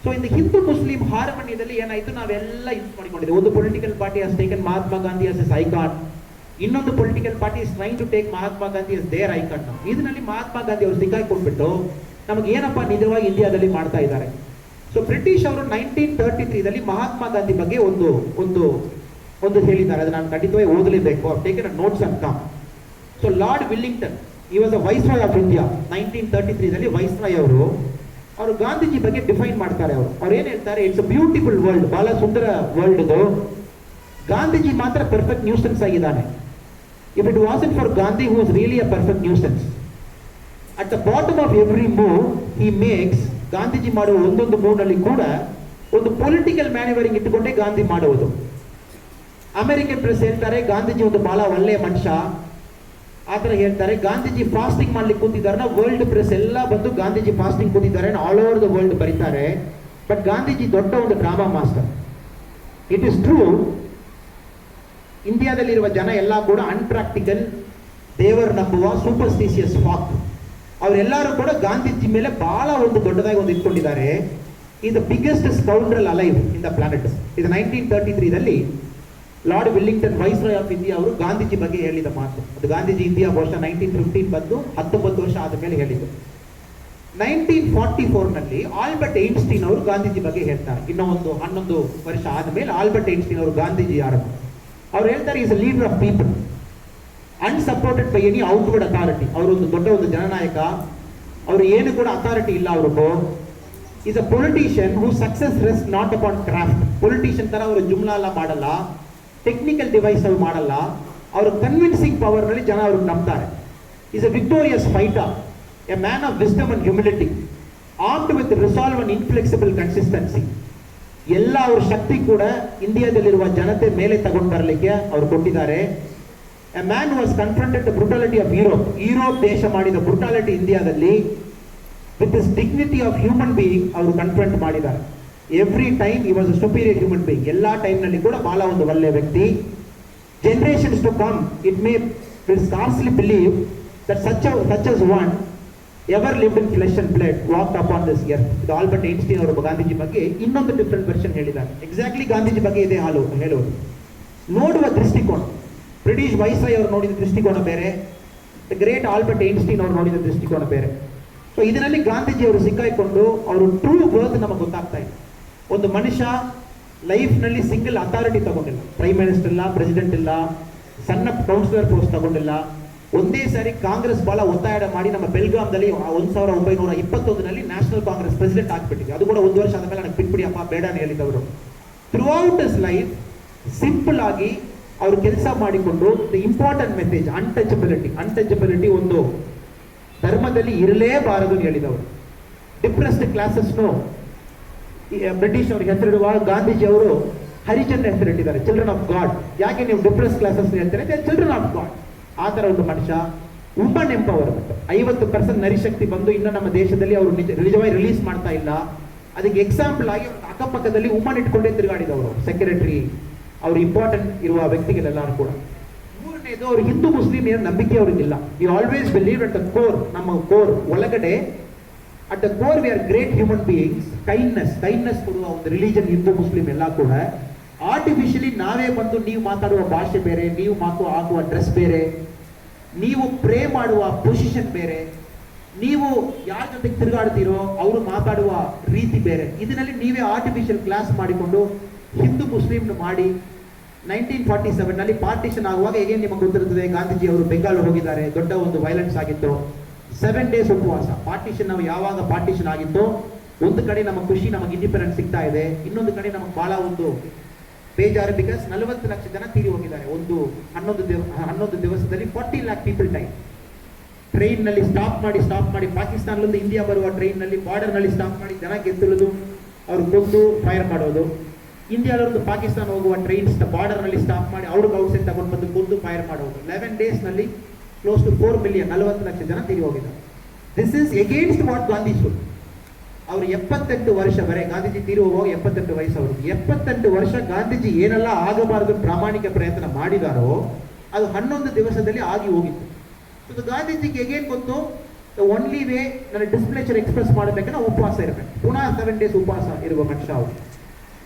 Speaker 1: So in the Hindu Muslim ಹಾರ್ಮನಿಯಲ್ಲಿ ಏನಾಯ್ತು, ನಾವೆಲ್ಲ use ಮಾಡಿಕೊಂಡಿದ್ದೇವೆ. ಒಂದು political party has taken Mahatma Gandhi as his icon, ಇನ್ನೊಂದು political party is trying to take Mahatma Gandhi as their icon. ಇದರಲ್ಲಿ ಮಹಾತ್ಮ ಗಾಂಧಿ ಅವರು ಸಿಕ್ಕಾಕೊಂಡ್ಬಿಟ್ಟು ನಮಗೆ ಏನಪ್ಪಾ ನಿಜವಾಗಿ ಇಂಡಿಯಾದಲ್ಲಿ ಮಾಡ್ತಾ ಇದ್ದಾರೆ. ಸೊ ಬ್ರಿಟಿಷ್ ಅವರು 1933ದಲ್ಲಿ ಮಹಾತ್ಮ ಗಾಂಧಿ ಬಗ್ಗೆ ಒಂದು ಹೇಳಿದ್ದಾರೆ, ಅದು ನಾನು ಖಂಡಿತವಾಗಿ ಓದಲೇಬೇಕು. Taken notes and come. So Lord Willingdon, he was a viceroy of India. 1933ದಲ್ಲಿ ವೈಸ್ರಾಯ್ ಅವರು ಗಾಂಧೀಜಿ ಬಗ್ಗೆ ಡಿಫೈನ್ ಮಾಡ್ತಾರೆ. ಅವ್ರು ಏನ್ ಹೇಳ್ತಾರೆ, ಇಟ್ಸ್ ಅ ಬ್ಯೂಟಿಫುಲ್ ವರ್ಲ್ಡ್, ಬಹಳ ಸುಂದರ ವರ್ಲ್ಡ್ ಇದು. ಗಾಂಧೀಜಿ ಮಾತ್ರ ಪರ್ಫೆಕ್ಟ್ ನ್ಯೂಸೆನ್ಸ್ ಆಗಿದ್ದಾನೆ. If it wasn't for Gandhi who is really a perfect nuisance. At the bottom of every move he makes, Gandhiji ಮಾಡುವ ಒಂದೊಂದು ಮೂವ್ ನಲ್ಲಿ ಕೂಡ ಒಂದು ಪೊಲಿಟಿಕಲ್ ಮ್ಯಾನೇವರಿಂಗ್ ಇಟ್ಟುಕೊಂಡೇ ಗಾಂಧಿ ಮಾಡುವುದು. ಅಮೆರಿಕನ್ ಪ್ರೆಸ್ ಹೇಳ್ತಾರೆ ಗಾಂಧೀಜಿ ಒಂದು ಬಹಳ ಒಳ್ಳೆಯ ಮನುಷ್ಯ, ಆತರ ಹೇಳ್ತಾರೆ. ಗಾಂಧೀಜಿ ಫಾಸ್ಟಿಂಗ್ ಮಾಡ್ಲಿಕ್ಕೆ ಕೂತಿದ್ದಾರೆ, ವರ್ಲ್ಡ್ ಪ್ರೆಸ್ ಎಲ್ಲ ಬಂದು ಗಾಂಧೀಜಿ ಫಾಸ್ಟಿಂಗ್ ಕೂತಿದ್ದಾರೆ ಆಲ್ ಓವರ್ ದ ವರ್ಲ್ಡ್ ಬರೀತಾರೆ. ಬಟ್ ಗಾಂಧೀಜಿ ದೊಡ್ಡ ಒಂದು drama master. It is true, ಇಂಡಿಯಾದಲ್ಲಿರುವ ಜನ ಎಲ್ಲ ಕೂಡ ಅನ್ಪ್ರಾಕ್ಟಿಕಲ್, ದೇವರ ನಂಬುವ, ಸೂಪರ್ಸ್ಟಿಷಿಯಸ್ ಫಾಕ್. ಅವರೆಲ್ಲರೂ ಕೂಡ ಗಾಂಧೀಜಿ ಮೇಲೆ ಬಹಳ ಒಂದು ದೊಡ್ಡದಾಗಿ ಒಂದು ಇಟ್ಕೊಂಡಿದ್ದಾರೆ. ಈ the biggest scoundrel alive in the planet. ಇದು 1933ರಲ್ಲಿ lord Willingdon viceroy of India ಅವರು ಗಾಂಧೀಜಿ ಬಗ್ಗೆ ಹೇಳಿದ ಮಾತು. ಅದು ಗಾಂಧೀಜಿ ಇಂಡಿಯಾ ಬಹುಶಃ 1915 ಬಂದು 19 ವರ್ಷ ಆದ ಮೇಲೆ ಹೇಳಿದ್ದು. 1944ನಲ್ಲಿ ಆಲ್ಬರ್ಟ್ ಐನ್ಸ್ಟೀನ್ ಅವರು ಗಾಂಧೀಜಿ ಬಗ್ಗೆ ಹೇಳ್ತಾರೆ. ಇನ್ನೂ ಒಂದು 11 ವರ್ಷ ಆದಮೇಲೆ ಆಲ್ಬರ್ಟ್ ಐನ್ಸ್ಟೀನ್ ಅವರು ಗಾಂಧೀಜಿ ಯಾರು ಅವ್ರು ಹೇಳ್ತಾರೆ, is a leader of people unsupported by any outward authority. ಅವರೊಂದು ದೊಡ್ಡ ಒಂದು ಜನನಾಯಕ, ಅವರು ಏನು ಕೂಡ ಅಥಾರಿಟಿ ಇಲ್ಲ ಅವ್ರಿಗೂ. Is a politician who success rest not upon craft. Politician ತರ ಅವರು ಜುಮ್ಲಾ ಎಲ್ಲ ಮಾಡಲ್ಲ, ಟೆಕ್ನಿಕಲ್ ಡಿವೈಸ್ ಅವ್ರು ಮಾಡಲ್ಲ, ಅವರು ಕನ್ವಿನ್ಸಿಂಗ್ ಪವರ್ ನಲ್ಲಿ ಜನ ಅವ್ರಿಗೆ ನಂಬ್ತಾರೆ. He's a victorious fighter, a man of wisdom and humility, armed with resolve and inflexible consistency. ಎಲ್ಲ ಅವ್ರ ಶಕ್ತಿ ಕೂಡ ಇಂಡಿಯಾದಲ್ಲಿರುವ ಜನತೆ ಮೇಲೆ ತಗೊಂಡು ಬರಲಿಕ್ಕೆ ಅವ್ರು ಕೊಟ್ಟಿದ್ದಾರೆ. A man was confronted the brutality of Europe ದೇಶ ಮಾಡಿದ ಬ್ರುಟಾಲಿಟಿ ಇಂಡಿಯಾದಲ್ಲಿ with this dignity of human being ಅವರು ಕನ್ಫ್ರಂಟ್ ಮಾಡಿದ್ದಾರೆ. Every time he was a superior human being. ಎಲ್ಲಾ ಟೈಮ್ ನಲ್ಲಿ ಕೂಡ ಬಹಳ ಒಂದು ಒಳ್ಳೆಯ ವ್ಯಕ್ತಿ. Generations to come it may will scarcely believe that such as one ever lived in flesh and blood walked upon this earth. ಇದು Albert Einstein ಅವರು ಗಾಂಧೀಜಿ ಬಗ್ಗೆ ಇನ್ನೊಂದು ಡಿಫರೆಂಟ್ ವರ್ಷನ್ ಹೇಳಿದ್ದಾರೆ. ಎಕ್ಸಾಕ್ಟ್ಲಿ ಗಾಂಧೀಜಿ ಬಗ್ಗೆ ಇದೇ ಹೇಳೋದು. ನೋಡುವ ದೃಷ್ಟಿಕೋನ, ಬ್ರಿಟಿಷ್ ವೈಸ್ರಾಯ್ ಅವರು ನೋಡಿದ ದೃಷ್ಟಿಕೋನ ಬೇರೆ, ದ ಗ್ರೇಟ್ ಆಲ್ಬರ್ಟ್ ಐನ್ಸ್ಟೀನ್ ಅವರು ನೋಡಿದ ದೃಷ್ಟಿಕೋನ ಬೇರೆ. ಸೊ ಇದರಲ್ಲಿ ಗಾಂಧೀಜಿ ಅವರು ಸಿಕ್ಕಾಯಿಕೊಂಡು ಅವರು ಟ್ರೂ ವರ್ತ್ ನಮಗೆ ಗೊತ್ತಾಗ್ತಾ ಇದೆ. ಒಂದು ಮನುಷ್ಯ ಲೈಫ್ ನಲ್ಲಿ ಸಿಂಗಲ್ ಅಥಾರಿಟಿ ತಗೊಂಡಿಲ್ಲ, ಪ್ರೈಮ್ ಮಿನಿಸ್ಟರ್ ಇಲ್ಲ, ಪ್ರೆಸಿಡೆಂಟ್ ಇಲ್ಲ, ಸಣ್ಣ ಕೌನ್ಸಿಲರ್ ಪೋಸ್ಟ್ ತಗೊಂಡಿಲ್ಲ. ಒಂದೇ ಸಾರಿ ಕಾಂಗ್ರೆಸ್ ಬಹಳ ಒತ್ತಾಯ ಮಾಡಿ ನಮ್ಮ ಬೆಲ್ಗಾಂದಲ್ಲಿ 1921ನಲ್ಲಿ ನ್ಯಾಷನಲ್ ಕಾಂಗ್ರೆಸ್ ಪ್ರೆಸಿಡೆಂಟ್ ಆಗ್ಬಿಟ್ಟಿದೆ. ಅದು ಕೂಡ 1 ವರ್ಷ ಆದಮೇಲೆ ನನಗೆ ಬಿಟ್ಬಿಡಿ ಅಪ್ಪ ಬೇಡ ಅಂತ ಹೇಳಿದವರು. Throughout his life simple ಆಗಿ ಅವರು ಕೆಲಸ ಮಾಡಿಕೊಂಡು ದ ಇಂಪಾರ್ಟೆಂಟ್ ಮೆಸೇಜ್ ಅನ್ಟಚಬಿಲಿಟಿ ಒಂದು ಧರ್ಮದಲ್ಲಿ ಇರಲೇಬಾರದು ಅಂತ ಹೇಳಿದವರು. ಡಿಪ್ರೆಸ್ಡ್ ಕ್ಲಾಸಸ್ನು ಬ್ರಿಟಿಷ್ ಅವ್ರಿಗೆ ಹೆಸರಿಡುವಾಗ ಗಾಂಧೀಜಿ ಅವರು ಹರಿಜನ್ ಹೆಸರಿಟ್ಟಿದ್ದಾರೆ, ಚಿಲ್ಡ್ರನ್ ಆಫ್ ಗಾಡ್. ಯಾಕೆ ನೀವು ಡಿಪ್ರೆಸ್ ಕ್ಲಾಸಸ್ ಹೇಳ್ತಾರೆ? Children of god. ಆ ತರ ಒಂದು ಮನುಷ್ಯ. ವುಮನ್ ಎಂಪವರ್ಮೆಂಟ್, 50% ನರಿಶಕ್ತಿ ಬಂದು ಇನ್ನು ನಮ್ಮ ದೇಶದಲ್ಲಿ ಅವರು ನಿಜವಾಗಿ ರಿಲೀಸ್ ಮಾಡ್ತಾ ಇಲ್ಲ. ಅದಕ್ಕೆ ಎಕ್ಸಾಂಪಲ್ ಆಗಿ ಅಕ್ಕಪಕ್ಕದಲ್ಲಿ ವುಮನ್ ಇಟ್ಕೊಂಡೇ ತಿರುಗಾಡಿದವರು, ಸೆಕ್ರೆಟರಿ, ಅವರು ಇಂಪಾರ್ಟೆಂಟ್ ಇರುವ ವ್ಯಕ್ತಿಗಳೆಲ್ಲರೂ ಕೂಡ. ಮೂರನೇದು, ಅವರು ಹಿಂದೂ ಮುಸ್ಲಿಂ ಏನೋ ನಂಬಿಕೆ ಅವ್ರಿಗಿಲ್ಲ. You always believe at the core, ನಮ್ಮ ಕೋರ್ ಒಳಗಡೆ at the core we are great human beings. Kindness ಕೊಡುವ ಒಂದು ರಿಲಿಜನ್ ಹಿಂದೂ ಮುಸ್ಲಿಂ ಎಲ್ಲ ಕೂಡ. ಆರ್ಟಿಫಿಷಿಯಲಿ ನಾವೇ ಬಂದು ನೀವು ಮಾತಾಡುವ ಭಾಷೆ ಬೇರೆ, ನೀವು ಹಾಕುವ ಡ್ರೆಸ್ ಬೇರೆ, ನೀವು ಪ್ರೇ ಮಾಡುವ ಪೊಸಿಷನ್ ಬೇರೆ, ನೀವು ಯಾರ ಜೊತೆಗೆ ತಿರುಗಾಡ್ತೀರೋ ಅವರು ಮಾತಾಡುವ ರೀತಿ ಬೇರೆ. ಇದರಲ್ಲಿ ನೀವೇ ಆರ್ಟಿಫಿಷಿಯಲ್ ಕ್ಲಾಸ್ ಮಾಡಿಕೊಂಡು ಹಿಂದೂ ಮುಸ್ಲಿಂ ಮಾಡಿ 1947ನಲ್ಲಿ ಪಾರ್ಟಿಷನ್ ಆಗುವಾಗ ಹೇಗೆ ನಿಮಗೆ ಗೊತ್ತಿರುತ್ತದೆ, ಗಾಂಧೀಜಿ ಅವರು ಬೆಂಗಾಲ್ ಹೋಗಿದ್ದಾರೆ, ದೊಡ್ಡ ಒಂದು ವೈಲೆನ್ಸ್ ಆಗಿತ್ತು. 7 days ಉಪವಾಸ. ಪಾರ್ಟಿಷನ್ ನಾವು ಯಾವಾಗ ಪಾರ್ಟಿಷನ್ ಆಗಿತ್ತು, ಒಂದು ಕಡೆ ನಮ್ಮ ಖುಷಿ, ನಮಗೆ ಇಂಡಿಪೆಂಡೆನ್ಸ್ ಸಿಗ್ತಾ ಇದೆ, ಇನ್ನೊಂದು ಕಡೆ ನಮಗೆ ಬಹಳ ಒಂದು ಬೇಜಾರು. ಬಿಕಾಸ್ 40 ಲಕ್ಷ ಜನ ತೀರಿ ಹೋಗಿದ್ದಾರೆ ಒಂದು 11 ದಿವಸದಲ್ಲಿ. 40 lakh ಪೀಪಲ್ ಟೈಮ್. ಟ್ರೈನ್ ನಲ್ಲಿ ಸ್ಟಾಪ್ ಮಾಡಿ ಪಾಕಿಸ್ತಾನದಿಂದ ಇಂಡಿಯಾ ಬರುವ ಟ್ರೈನ್ ನಲ್ಲಿ ಬಾರ್ಡರ್ ನಲ್ಲಿ ಸ್ಟಾಪ್ ಮಾಡಿ ಜನ ಗೆದ್ದುಳಿದು ಅವ್ರು ಕೊಂದು ಫೈರ್ ಮಾಡೋದು. ಇಂಡಿಯಾದವ್ರದ್ದು ಪಾಕಿಸ್ತಾನ ಹೋಗುವ ಟ್ರೈನ್ ಬಾರ್ಡರ್ ನಲ್ಲಿ ಸ್ಟಾಪ್ ಮಾಡಿ ಅವ್ರಿಗೆ ಔಟ್ಸೈಡ್ ತಗೊಂಡು ಬಂದು ಕೊಂದು ಫೈರ್ ಮಾಡೋದು. 11 days ನಲ್ಲಿ ಕ್ಲೋಸ್ ಟು 4 million, 40 ಲಕ್ಷ ಜನ ತೀರಿ ಹೋಗಿದ್ದಾರೆ. This is against what Gandhi should. ಅವರು 78 ವರ್ಷ ಬರೆ, ಗಾಂಧೀಜಿ ತೀರಿ ಹೋಗುವಾಗ 78 ವಯಸ್ಸು ಅವ್ರಿಗೆ. 78 ವರ್ಷ ಗಾಂಧೀಜಿ ಏನೆಲ್ಲ ಆಗಬಾರದು ಪ್ರಾಮಾಣಿಕ ಪ್ರಯತ್ನ ಮಾಡಿದಾರೋ ಅದು 11 ದಿವಸದಲ್ಲಿ ಆಗಿ ಹೋಗಿತ್ತು. ಸೊ ಗಾಂಧೀಜಿಗೆ ಹೇಗೇನು ಗೊತ್ತು, ಓನ್ಲಿ ವೇ ನನ್ನ ಡಿಸ್ಪ್ಲೇಚರ್ ಎಕ್ಸ್ಪ್ರೆಸ್ ಮಾಡಬೇಕಂದ್ರೆ ಉಪವಾಸ ಇರಬೇಕು. ಪುನಃ 7 days ಉಪವಾಸ ಇರುವ ಮನುಷ್ಯ ಅವರು.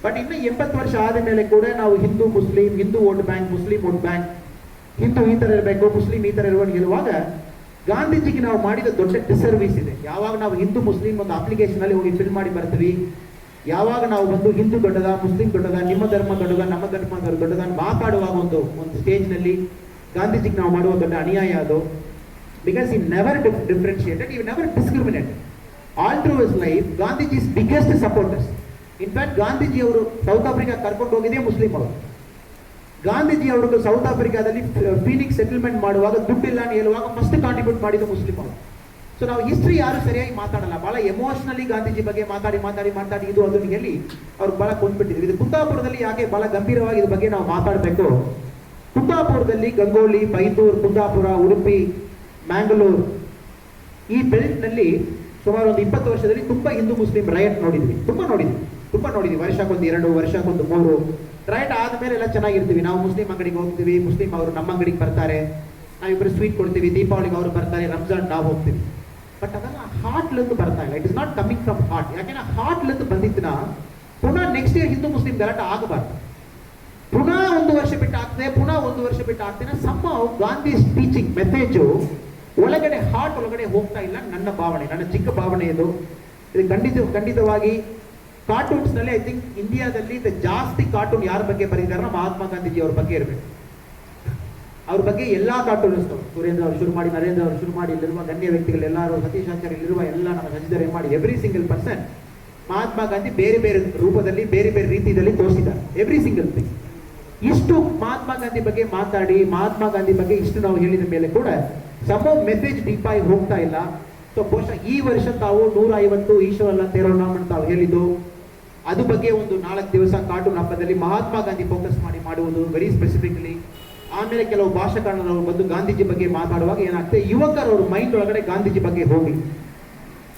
Speaker 1: ಬಟ್ ಇನ್ನು 80 ವರ್ಷ ಆದ ಮೇಲೆ ಕೂಡ ನಾವು Hindu Muslim, Hindu vote bank, Muslim vote bank, Hindu ಈ ತರ ಇರಬೇಕು, ಮುಸ್ಲಿಂ ಈ ತರ ಇರುವಾಗ ಗಾಂಧೀಜಿಗೆ ನಾವು ಮಾಡಿದ ದೊಡ್ಡ ಡಿಸರ್ವಿಸ್ ಇದೆ. ಯಾವಾಗ ನಾವು ಹಿಂದೂ ಮುಸ್ಲಿಂ ಒಂದು ಅಪ್ಲಿಕೇಶನ್ ಅಲ್ಲಿ ಹೋಗಿ ಫಿಲ್ ಮಾಡಿ ಬರ್ತೀವಿ, ಯಾವಾಗ ನಾವು ಬಂದು ಹಿಂದೂ ದೊಡ್ಡದ, ಮುಸ್ಲಿಂ ದೊಡ್ಡದ, ನಿಮ್ಮ ಧರ್ಮ ದೊಡ್ಡದ, ನಮ್ಮ ಧರ್ಮ ದೊಡ್ಡದ ಮಾತಾಡುವಾಗ ಒಂದು ಸ್ಟೇಜ್ ನಲ್ಲಿ ಗಾಂಧೀಜಿಗೆ ನಾವು ಮಾಡುವ ದೊಡ್ಡ ಅನ್ಯಾಯ ಅದು. Because he never differentiated, he never discriminated. All through his life Gandhiji his biggest supporters. In fact Gandhiji ಅವರು ಸೌತ್ ಆಫ್ರಿಕಾ ಕರ್ಕೊಂಡು ಹೋಗಿದ್ದೇ ಮುಸ್ಲಿಂ ಅವರು. ಗಾಂಧೀಜಿ ಅವರು ಸೌತ್ ಆಫ್ರಿಕಾದಲ್ಲಿ ಫೀನಿಕ್ಸ್ ಸೆಟಲ್ಮೆಂಟ್ ಮಾಡುವಾಗ ದುಡ್ಡಿಲ್ಲ ಅಂತ ಹೇಳುವಾಗ ಫಸ್ಟ್ ಕಾಂಟ್ರಿಬ್ಯೂಟ್ ಮಾಡಿದ್ದು ಮುಸ್ಲಿಂ ಅವರು. ಸೊ ನಾವು ಹಿಸ್ಟ್ರಿ ಯಾರು ಸರಿಯಾಗಿ ಮಾತಾಡಲ್ಲ, ಬಹಳ ಎಮೋಷನಲಿ ಗಾಂಧೀಜಿ ಬಗ್ಗೆ ಮಾತಾಡಿ ಇದು ಅದನ್ನು ಹೇಳಿ ಅವ್ರಿಗೆ ಬಹಳ ಕೊಂಡ್ಬಿಟ್ಟಿದ್ವಿ. ಇದು ಕುಂದಾಪುರದಲ್ಲಿ ಯಾಕೆ ಬಹಳ ಗಂಭೀರವಾಗಿ ಇದ್ರ ಬಗ್ಗೆ ನಾವು ಮಾತಾಡಬೇಕು. ಕುಂದಾಪುರದಲ್ಲಿ ಗಂಗೋಲಿ, ಬೈಂದೂರು, ಕುಂದಾಪುರ, ಉಡುಪಿ, ಮ್ಯಾಂಗ್ಳೂರು ಈ ಬೆಲ್ಟ್ ನಲ್ಲಿ ಸುಮಾರು ಒಂದು 20 ವರ್ಷದಲ್ಲಿ ತುಂಬಾ ಹಿಂದೂ ಮುಸ್ಲಿಂ ರೈಟ್ ನೋಡಿದ್ವಿ. ತುಂಬಾ ನೋಡಿದ್ವಿ. ವರ್ಷಕ್ಕೊಂದು 2, ವರ್ಷಕ್ಕೊಂದು 3 ರೈಟ್ ಆದ್ಮೇಲೆ ಎಲ್ಲ ಚೆನ್ನಾಗಿರ್ತೀವಿ. ನಾವು ಮುಸ್ಲಿಂ ಅಂಗಡಿಗೆ ಹೋಗ್ತೀವಿ, ಮುಸ್ಲಿಂ ಅವರು ನಮ್ಮ ಅಂಗಡಿಗೆ ಬರ್ತಾರೆ, ನಾವಿಬ್ಬರು ಸ್ವೀಟ್ ಕೊಡ್ತೀವಿ, ದೀಪಾವಳಿಗೆ ಅವರು ಬರ್ತಾರೆ, ರಂಜಾನ್ ನಾವು ಹೋಗ್ತೀವಿ. ಬಟ್ ಅದನ್ನು ಹಾರ್ಟ್ಲಿಂದ ಬರ್ತಾ ಇಲ್ಲ. It is not coming from heart. ಯಾಕೆಂದ್ರೆ ಹಾರ್ಟ್ಲಿಂದ ಬಂದಿದ್ದನ್ನ ಪುನಃ ನೆಕ್ಸ್ಟ್ ಇಯರ್ ಹಿಂದೂ ಮುಸ್ಲಿಂ ಗಲಾಟೆ ಆಗಬಾರ್ದು. ಪುನಃ 1 ವರ್ಷ ಬಿಟ್ಟು ಆಗ್ತದೆ, ಪುನಃ 1 ವರ್ಷ ಬಿಟ್ಟು ಆಗ್ತೇನೆ. ಸಮ್ ಗಾಂಧಿ ಟೀಚಿಂಗ್ ಮೆಸೇಜು ಒಳಗಡೆ ಹಾರ್ಟ್ ಒಳಗಡೆ ಹೋಗ್ತಾ ಇಲ್ಲ. ನನ್ನ ಭಾವನೆ, ನನ್ನ ಚಿಕ್ಕ ಭಾವನೆ ಇದು ಖಂಡಿತವಾಗಿ ಕಾರ್ಟೂನ್ಸ್ ನಲ್ಲಿ ಐ ಥಿಂಕ್ ಇಂಡಿಯಾದಲ್ಲಿ ಜಾಸ್ತಿ ಕಾರ್ಟೂನ್ ಯಾರ ಬಗ್ಗೆ ಬರೀತಾರ ಮಹಾತ್ಮ ಗಾಂಧೀಜಿ ಅವ್ರ ಬಗ್ಗೆ ಇರಬೇಕು. ಅವ್ರ ಬಗ್ಗೆ ಎಲ್ಲಾ ಕಾರ್ಟೂನಿಸ್ಟ್ ಸುರೇಂದ್ರ ಅವರು ಶುರು ಮಾಡಿ, ನರೇಂದ್ರ ಅವರು ಶುರು ಮಾಡಿ, ಇಲ್ಲಿರುವ ಗಣ್ಯ ವ್ಯಕ್ತಿಗಳು ಎಲ್ಲರೂ, ಸತೀಶ್ ಆಚಾರ್ಯ ಇಲ್ಲಿರುವ ಎಲ್ಲ ನಮ್ಮ ಸಚಿವರು ಮಾಡಿ, every single person Mahatma Gandhi ಬೇರೆ ಬೇರೆ ರೂಪದಲ್ಲಿ ಬೇರೆ ಬೇರೆ ರೀತಿಯಲ್ಲಿ ತೋರಿಸಿದ್ದಾರೆ. Every single thing. ಇಷ್ಟು ಮಹಾತ್ಮ ಗಾಂಧಿ ಬಗ್ಗೆ ಮಾತಾಡಿ, ಮಹಾತ್ಮ ಗಾಂಧಿ ಬಗ್ಗೆ ಇಷ್ಟು ನಾವು ಹೇಳಿದ ಮೇಲೆ ಕೂಡ ಸಮ ಮೆಸೇಜ್ ಡೀಪ್ ಆಗಿ ಹೋಗ್ತಾ ಇಲ್ಲ. ಸೊ ಬಹುಶಃ ಈ ವರ್ಷ ತಾವು 150 ಈಶ್ವರಲ್ಲ ತೇರೋಣ ಅಂತ ತಾವು ಹೇಳಿದ್ದು, ಅದು ಬಗ್ಗೆ ಒಂದು 4 ದಿವಸ ಕಾರ್ಟೂನ್ ಹಬ್ಬದಲ್ಲಿ ಮಹಾತ್ಮ ಗಾಂಧಿ ಫೋಕಸ್ ಮಾಡಿ ಮಾಡುವುದು ವೆರಿ ಸ್ಪೆಸಿಫಿಕಲಿ. ಆಮೇಲೆ ಕೆಲವು ಭಾಷಾಕಾರರು ಬಂದು ಗಾಂಧೀಜಿ ಬಗ್ಗೆ ಮಾತಾಡುವಾಗ ಏನಾಗ್ತದೆ, ಯುವಕರವ್ರ ಮೈಂಡ್ ಒಳಗಡೆ ಗಾಂಧೀಜಿ ಬಗ್ಗೆ ಹೋಗಿ.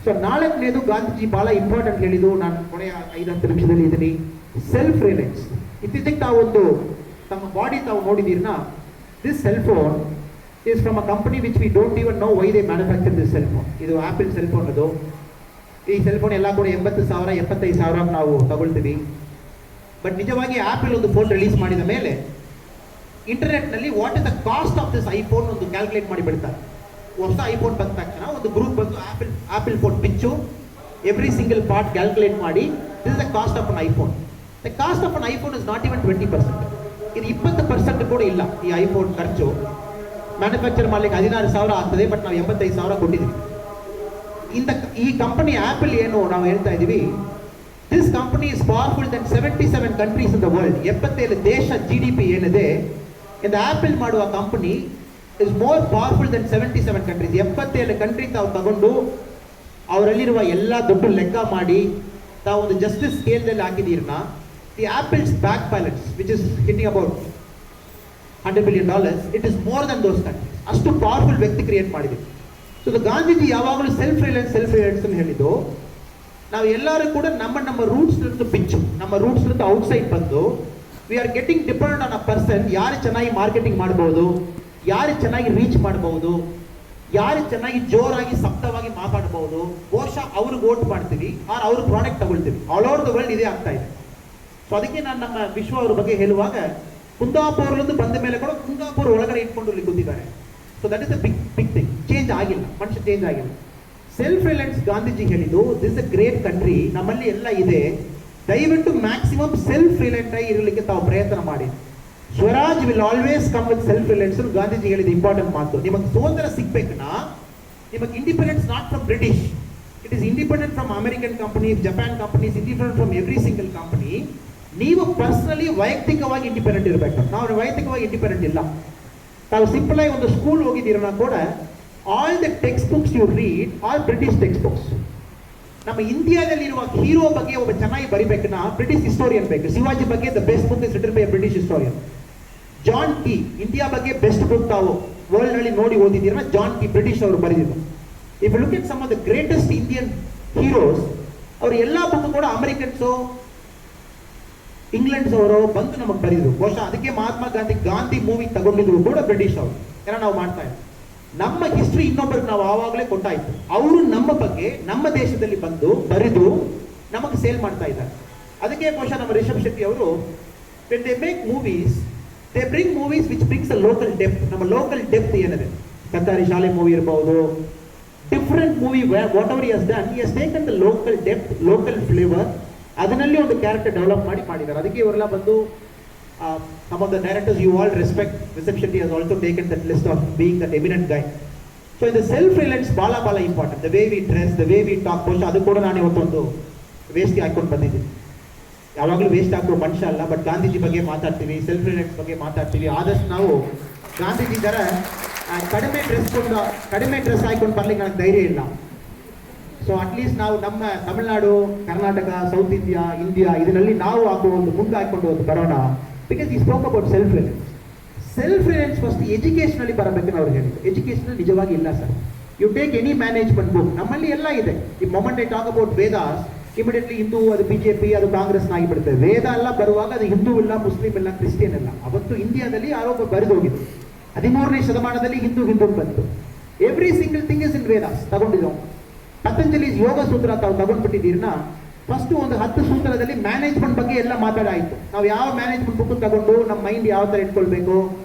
Speaker 1: ಸೊ 4ನೇದು ಗಾಂಧೀಜಿ ಬಹಳ ಇಂಪಾರ್ಟೆಂಟ್ ಹೇಳಿದ್ದು, ನಾನು ಕೊನೆಯ 5-10 ನಿಮಿಷದಲ್ಲಿ ಇದ್ದೀನಿ. Self reliance. ಇತ್ತೀಚೆಗೆ ತಾವು ಒಂದು ತಮ್ಮ ಬಾಡಿ ತಾವು ನೋಡಿದೀರ್ನಾ, this cell phone is from a company which we don't even know why they manufacture this cell phone. ಇದು ಆಪಲ್ ಸೆಲ್ ಫೋನ್. ಅದು ಈ ಸೆಲ್ ಫೋನ್ ಎಲ್ಲ ಕೂಡ 80,000 75,000 ನಾವು ತಗೊಳ್ತೀವಿ. ಬಟ್ ನಿಜವಾಗಿ ಆಪಲ್ ಒಂದು ಫೋನ್ ರಿಲೀಸ್ ಮಾಡಿದ ಮೇಲೆ ಇಂಟರ್ನೆಟ್ ನಲ್ಲಿ what is the cost of this iPhone ಒಂದು ಕ್ಯಾಲ್ಕುಲೇಟ್ ಮಾಡಿ ಬಿಡ್ತಾರೆ. ಹೊಸ ಐಫೋನ್ ಬಂದ ತಕ್ಷಣ ಒಂದು ಗ್ರೂಪ್ ಬಂದು ಆಪಲ್ ಫೋನ್ ಪಿಚ್ಚು ಎವ್ರಿ ಸಿಂಗಲ್ ಪಾರ್ಟ್ ಕ್ಯಾಲ್ಕುಲೇಟ್ ಮಾಡಿ this is the cost of an iPhone. The cost of an iPhone is not even 20%. ಇದು 20% ಕೂಡ ಇಲ್ಲ. ಈ ಐಫೋನ್ ಖರ್ಚು ಮ್ಯಾನುಫ್ಯಾಕ್ಚರ್ ಮಾಡ್ಲಿಕ್ಕೆ 16,000 ಆಗ್ತದೆ, ಬಟ್ ನಾವು 85,000 ಕೊಟ್ಟಿದ್ದೀವಿ. ಈ ಕಂಪನಿ ಆಪಲ್ ಏನು ನಾವು ಹೇಳ್ತಾ ಇದ್ದೀವಿ, this company is powerful than 77 countries in the world. 77 ದೇಶ GDP ಏನಿದೆ, ಇಂದ ಆಪಲ್ ಮಾಡುವ company is more powerful than 77 countries. 77 country ತಾವು ತಗೊಂಡು ಅವರಲ್ಲಿರುವ ಎಲ್ಲ ದುಡ್ಡು ಲೆಕ್ಕ ಮಾಡಿ ತಾವು ಒಂದು ಜಸ್ಟಿಸ್ ಸ್ಕೇಲ್ದಲ್ಲಿ ಹಾಕಿದೀರ್ನ, the Apple's bank balance which is hitting about $100 billion, it is more than those countries. ಅಷ್ಟು ಪವರ್ಫುಲ್ ವ್ಯಕ್ತಿ ಕ್ರಿಯೇಟ್ ಮಾಡಿದ್ವಿ. ಸೊ ಗಾಂಧೀಜಿ ಯಾವಾಗಲೂ ಸೆಲ್ಫ್ ರಿಲಯನ್ಸ್ ಅಂತ ಹೇಳಿದ್ದು, ನಾವು ಎಲ್ಲರೂ ಕೂಡ ನಮ್ಮ ರೂಟ್ಸ್ ಪಿಚ್ಚು, ನಮ್ಮ ರೂಟ್ಸ್ ಔಟ್ಸೈಡ್ ಬಂದು we are getting depend on a person. ಯಾರು ಚೆನ್ನಾಗಿ ಮಾರ್ಕೆಟಿಂಗ್ ಮಾಡಬಹುದು, ಯಾರು ಚೆನ್ನಾಗಿ ರೀಚ್ ಮಾಡಬಹುದು, ಯಾರು ಚೆನ್ನಾಗಿ ಜೋರಾಗಿ ಶಬ್ದವಾಗಿ ಮಾತಾಡಬಹುದು, ಬಹುಶಃ ಅವ್ರಿಗೆ ವೋಟ್ ಮಾಡ್ತೀವಿ ಆರ್ ಅವ್ರ ಪ್ರಾಡಕ್ಟ್ ತಗೊಳ್ತೀವಿ. ಆಲ್ ಓವರ್ ದ ವರ್ಲ್ಡ್ ಇದೇ ಆಗ್ತಾ ಇದೆ. ಸೊ ಅದಕ್ಕೆ ನಾನು ನಮ್ಮ ವಿಶ್ವ ಅವ್ರ ಬಗ್ಗೆ ಹೇಳುವಾಗ, ಕುಂದಾಪುರದಿಂದ ಬಂದ ಮೇಲೆ ಕೂಡ ಕುಂದಾಪುರ ಒಳಗಡೆ ಇಟ್ಕೊಂಡು ಇಲ್ಲಿ ಕೂತಿದ್ದಾರೆ. So that is a big thing. Change ಆಗಿಲ್ಲ, ಮನುಷ್ಯ ಚೇಂಜ್ ಆಗಿಲ್ಲ. ಸೆಲ್ಫ್ ರಿಲಯನ್ಸ್ ಗಾಂಧೀಜಿ ಹೇಳಿದ್ದು, ದಿಸ್ ಅ ಗ್ರೇಟ್ ಕಂಟ್ರಿ, ನಮ್ಮಲ್ಲಿ ಎಲ್ಲ ಇದೆ, ದಯವಿಟ್ಟು ಮ್ಯಾಕ್ಸಿಮಮ್ ಸೆಲ್ಫ್ ರಿಲಯಂಟ್ ಆಗಿ ಇರಲಿಕ್ಕೆ ತಾವು ಪ್ರಯತ್ನ ಮಾಡಿ. Swaraj will always come with self Reliance. Gandhiji ಹೇಳಿದ ಇಂಪಾರ್ಟೆಂಟ್ ಮಾತು. ನಿಮಗೆ ಸ್ವಾತಂತ್ರ್ಯ ಸಿಗ್ಬೇಕನ್ನ, ನಿಮಗೆ independence not from British, it is independent from American companies, Japan companies, independent from every single company. ನೀವು ಪರ್ಸನಲಿ ವೈಯಕ್ತಿಕವಾಗಿ ಇಂಡಿಪೆಂಡೆಂಟ್ ಇರಬೇಕು. ನಾವು ವೈಯಕ್ತಿಕವಾಗಿ ಇಂಡಿಪೆಂಡೆಂಟ್ ಇಲ್ಲ. ತಾವು ಸಿಂಪಲ್ ಆಗಿ ಒಂದು ಸ್ಕೂಲ್ ಹೋಗಿದ್ದೀರನ್ನ ಕೂಡ, all the text books you read are British text books. ನಮ್ಮ ಇಂಡಿಯಾದಲ್ಲಿರುವ ಹೀರೋ ಬಗ್ಗೆ ಒಬ್ಬ ಚೆನ್ನಾಗಿ ಬರಿಬೇಕನ್ನ ಬ್ರಿಟಿಷ್ ಹಿಸ್ಟೋರಿಯನ್ ಬೇಕು. ಶಿವಾಜಿ ಬಗ್ಗೆ the best book is written by British historian. John Keay, India ಬಗ್ಗೆ ಬೆಸ್ಟ್ ಬುಕ್ ತಾವು ವರ್ಲ್ಡ್ ನಲ್ಲಿ ನೋಡಿ ಓದಿದ್ದೀರನ್ನ, ಜಾನ್ ಕೀ ಬ್ರಿಟಿಷ್ ಅವರು ಬರೆದಿದ್ದು. If you look at some of the greatest Indian heroes, ಅವರು ಎಲ್ಲ ಬುಕ್ ಕೂಡ ಅಮೆರಿಕನ್ಸು, ಇಂಗ್ಲೆಂಡ್ಸ್ ಅವರು ಬಂದು ನಮಗೆ ಬರೆದಿದ್ರು. ಬಹುಶಃ ಅದಕ್ಕೆ ಮಹಾತ್ಮ ಗಾಂಧಿ ಮೂವಿ ತಗೊಂಡಿದ್ರು ಕೂಡ ಬ್ರಿಟಿಷ್ ಅವರು. ಏನೋ ನಾವು ಮಾಡ್ತಾ ಇದ್ದೀವಿ. ನಮ್ಮ ಹಿಸ್ಟ್ರಿ ಇನ್ನೊಬ್ಬರಿಗೆ ನಾವು ಆವಾಗಲೇ ಕೊಟ್ಟಾಯ್ತು. ಅವರು ನಮ್ಮ ಬಗ್ಗೆ ನಮ್ಮ ದೇಶದಲ್ಲಿ ಬಂದು ಬರೆದು ನಮಗೆ ಸೇಲ್ ಮಾಡ್ತಾ ಇದ್ದಾರೆ. ಅದಕ್ಕೆ ಬಹುಶಃ ನಮ್ಮ ರಿಷಬ್ ಶೆಟ್ಟಿ ಅವರು when they make movies, they bring movies which brings a local depth. ನಮ್ಮ ಲೋಕಲ್ ಡೆಪ್ತ್ ಏನಿದೆ, ಕತ್ತಾರಿ ಶಾಲೆ ಮೂವಿ ಇರಬಹುದು, different movie, what ever he has done, he has taken the local depth, local flavor, ಅದನ್ನಲ್ಲಿ ಒಂದು ಕ್ಯಾರೆಕ್ಟರ್ ಡೆವಲಪ್ ಮಾಡಿದ್ದಾರೆ. ಅದಕ್ಕೆ ಇವರೆಲ್ಲ ಬಂದು some of the directors you all respect, Rishab Shetty has also taken that list of being that eminent guy. So in the self-reliance bala important, the way we dress, the way we talk. ಬಹುಶಃ ಅದು ಕೂಡ ನಾನು ಇವತ್ತೊಂದು waste ಹಾಕೊಂಡು ಬಂದಿದ್ದೀನಿ. ಯಾವಾಗಲೂ waste ಹಾಕೋ ಮನುಷ್ಯ ಅಲ್ಲ, ಬಟ್ ಗಾಂಧೀಜಿ ಬಗ್ಗೆ ಮಾತಾಡ್ತೀವಿ, ಸೆಲ್ಫ್ ರಿಲಯನ್ಸ್ ಬಗ್ಗೆ ಮಾತಾಡ್ತೀವಿ. ಆದಷ್ಟು ನಾವು ಗಾಂಧೀಜಿ ಥರ ಕಡಿಮೆ ಡ್ರೆಸ್ ಹಾಕೊಂಡು ಬರ್ಲಿಕ್ಕೆ ನನಗೆ ಧೈರ್ಯ ಇಲ್ಲ. ಸೊ ಅಟ್ಲೀಸ್ಟ್ ನಾವು ನಮ್ಮ ತಮಿಳುನಾಡು, ಕರ್ನಾಟಕ, ಸೌತ್ ಇಂಡಿಯಾ ಇದರಲ್ಲಿ ನಾವು ಹಾಕೋ ಒಂದು ಮುಂದೆ ಹಾಕೊಂಡು ಒಂದು ಬರೋಣ. Because he spoke about self reliance. Self reliance first ಎಜುಕೇಷನಲ್ಲಿ ಬರಬೇಕಂತ ಅವ್ರು ಹೇಳಿದ್ರು. ಎಜುಕೇಷನಲ್ಲಿ ನಿಜವಾಗಿ ಇಲ್ಲ sir. You take any management book, ನಮ್ಮಲ್ಲಿ ಎಲ್ಲ ಇದೆ. ಈ moment I talk about Vedas, immediately Hindu, ಅದು ಬಿಜೆಪಿ, ಅದು ಕಾಂಗ್ರೆಸ್ ಆಗಿಬಿಡುತ್ತೆ. ವೇದ ಎಲ್ಲ ಬರುವಾಗ ಅದು ಹಿಂದೂ ಇಲ್ಲ, ಮುಸ್ಲಿಂ ಇಲ್ಲ, ಕ್ರಿಶ್ಚಿಯನ್ ಇಲ್ಲ. ಅವತ್ತು ಇಂಡಿಯಾದಲ್ಲಿ ಆರೋಪ ಬರೆದು ಹೋಗಿದ್ದು. 13ನೇ ಶತಮಾನದಲ್ಲಿ ಹಿಂದೂ ಬಂತು. Every single thing is in Vedas ತಗೊಂಡಿದ್ದವು. ಪತಂಜಲಿ ಯೋಗ ಸೂತ್ರ ತಾವು ತಗೊಂಡ್ಬಿಟ್ಟಿದ್ದೀರನ್ನ ಫಸ್ಟ್ ಒಂದು 10 ಸೂತ್ರದಲ್ಲಿ ಮ್ಯಾನೇಜ್ಮೆಂಟ್ ಬಗ್ಗೆ ಎಲ್ಲ ಮಾತಾಡಾಯಿತು. ನಾವು ಯಾವ ಮ್ಯಾನೇಜ್ಮೆಂಟ್ ಬುಕ್ ತಗೊಂಡು ನಮ್ಮ ಮೈಂಡ್ ಯಾವ ಥರ ಇಟ್ಕೊಳ್ಬೇಕು,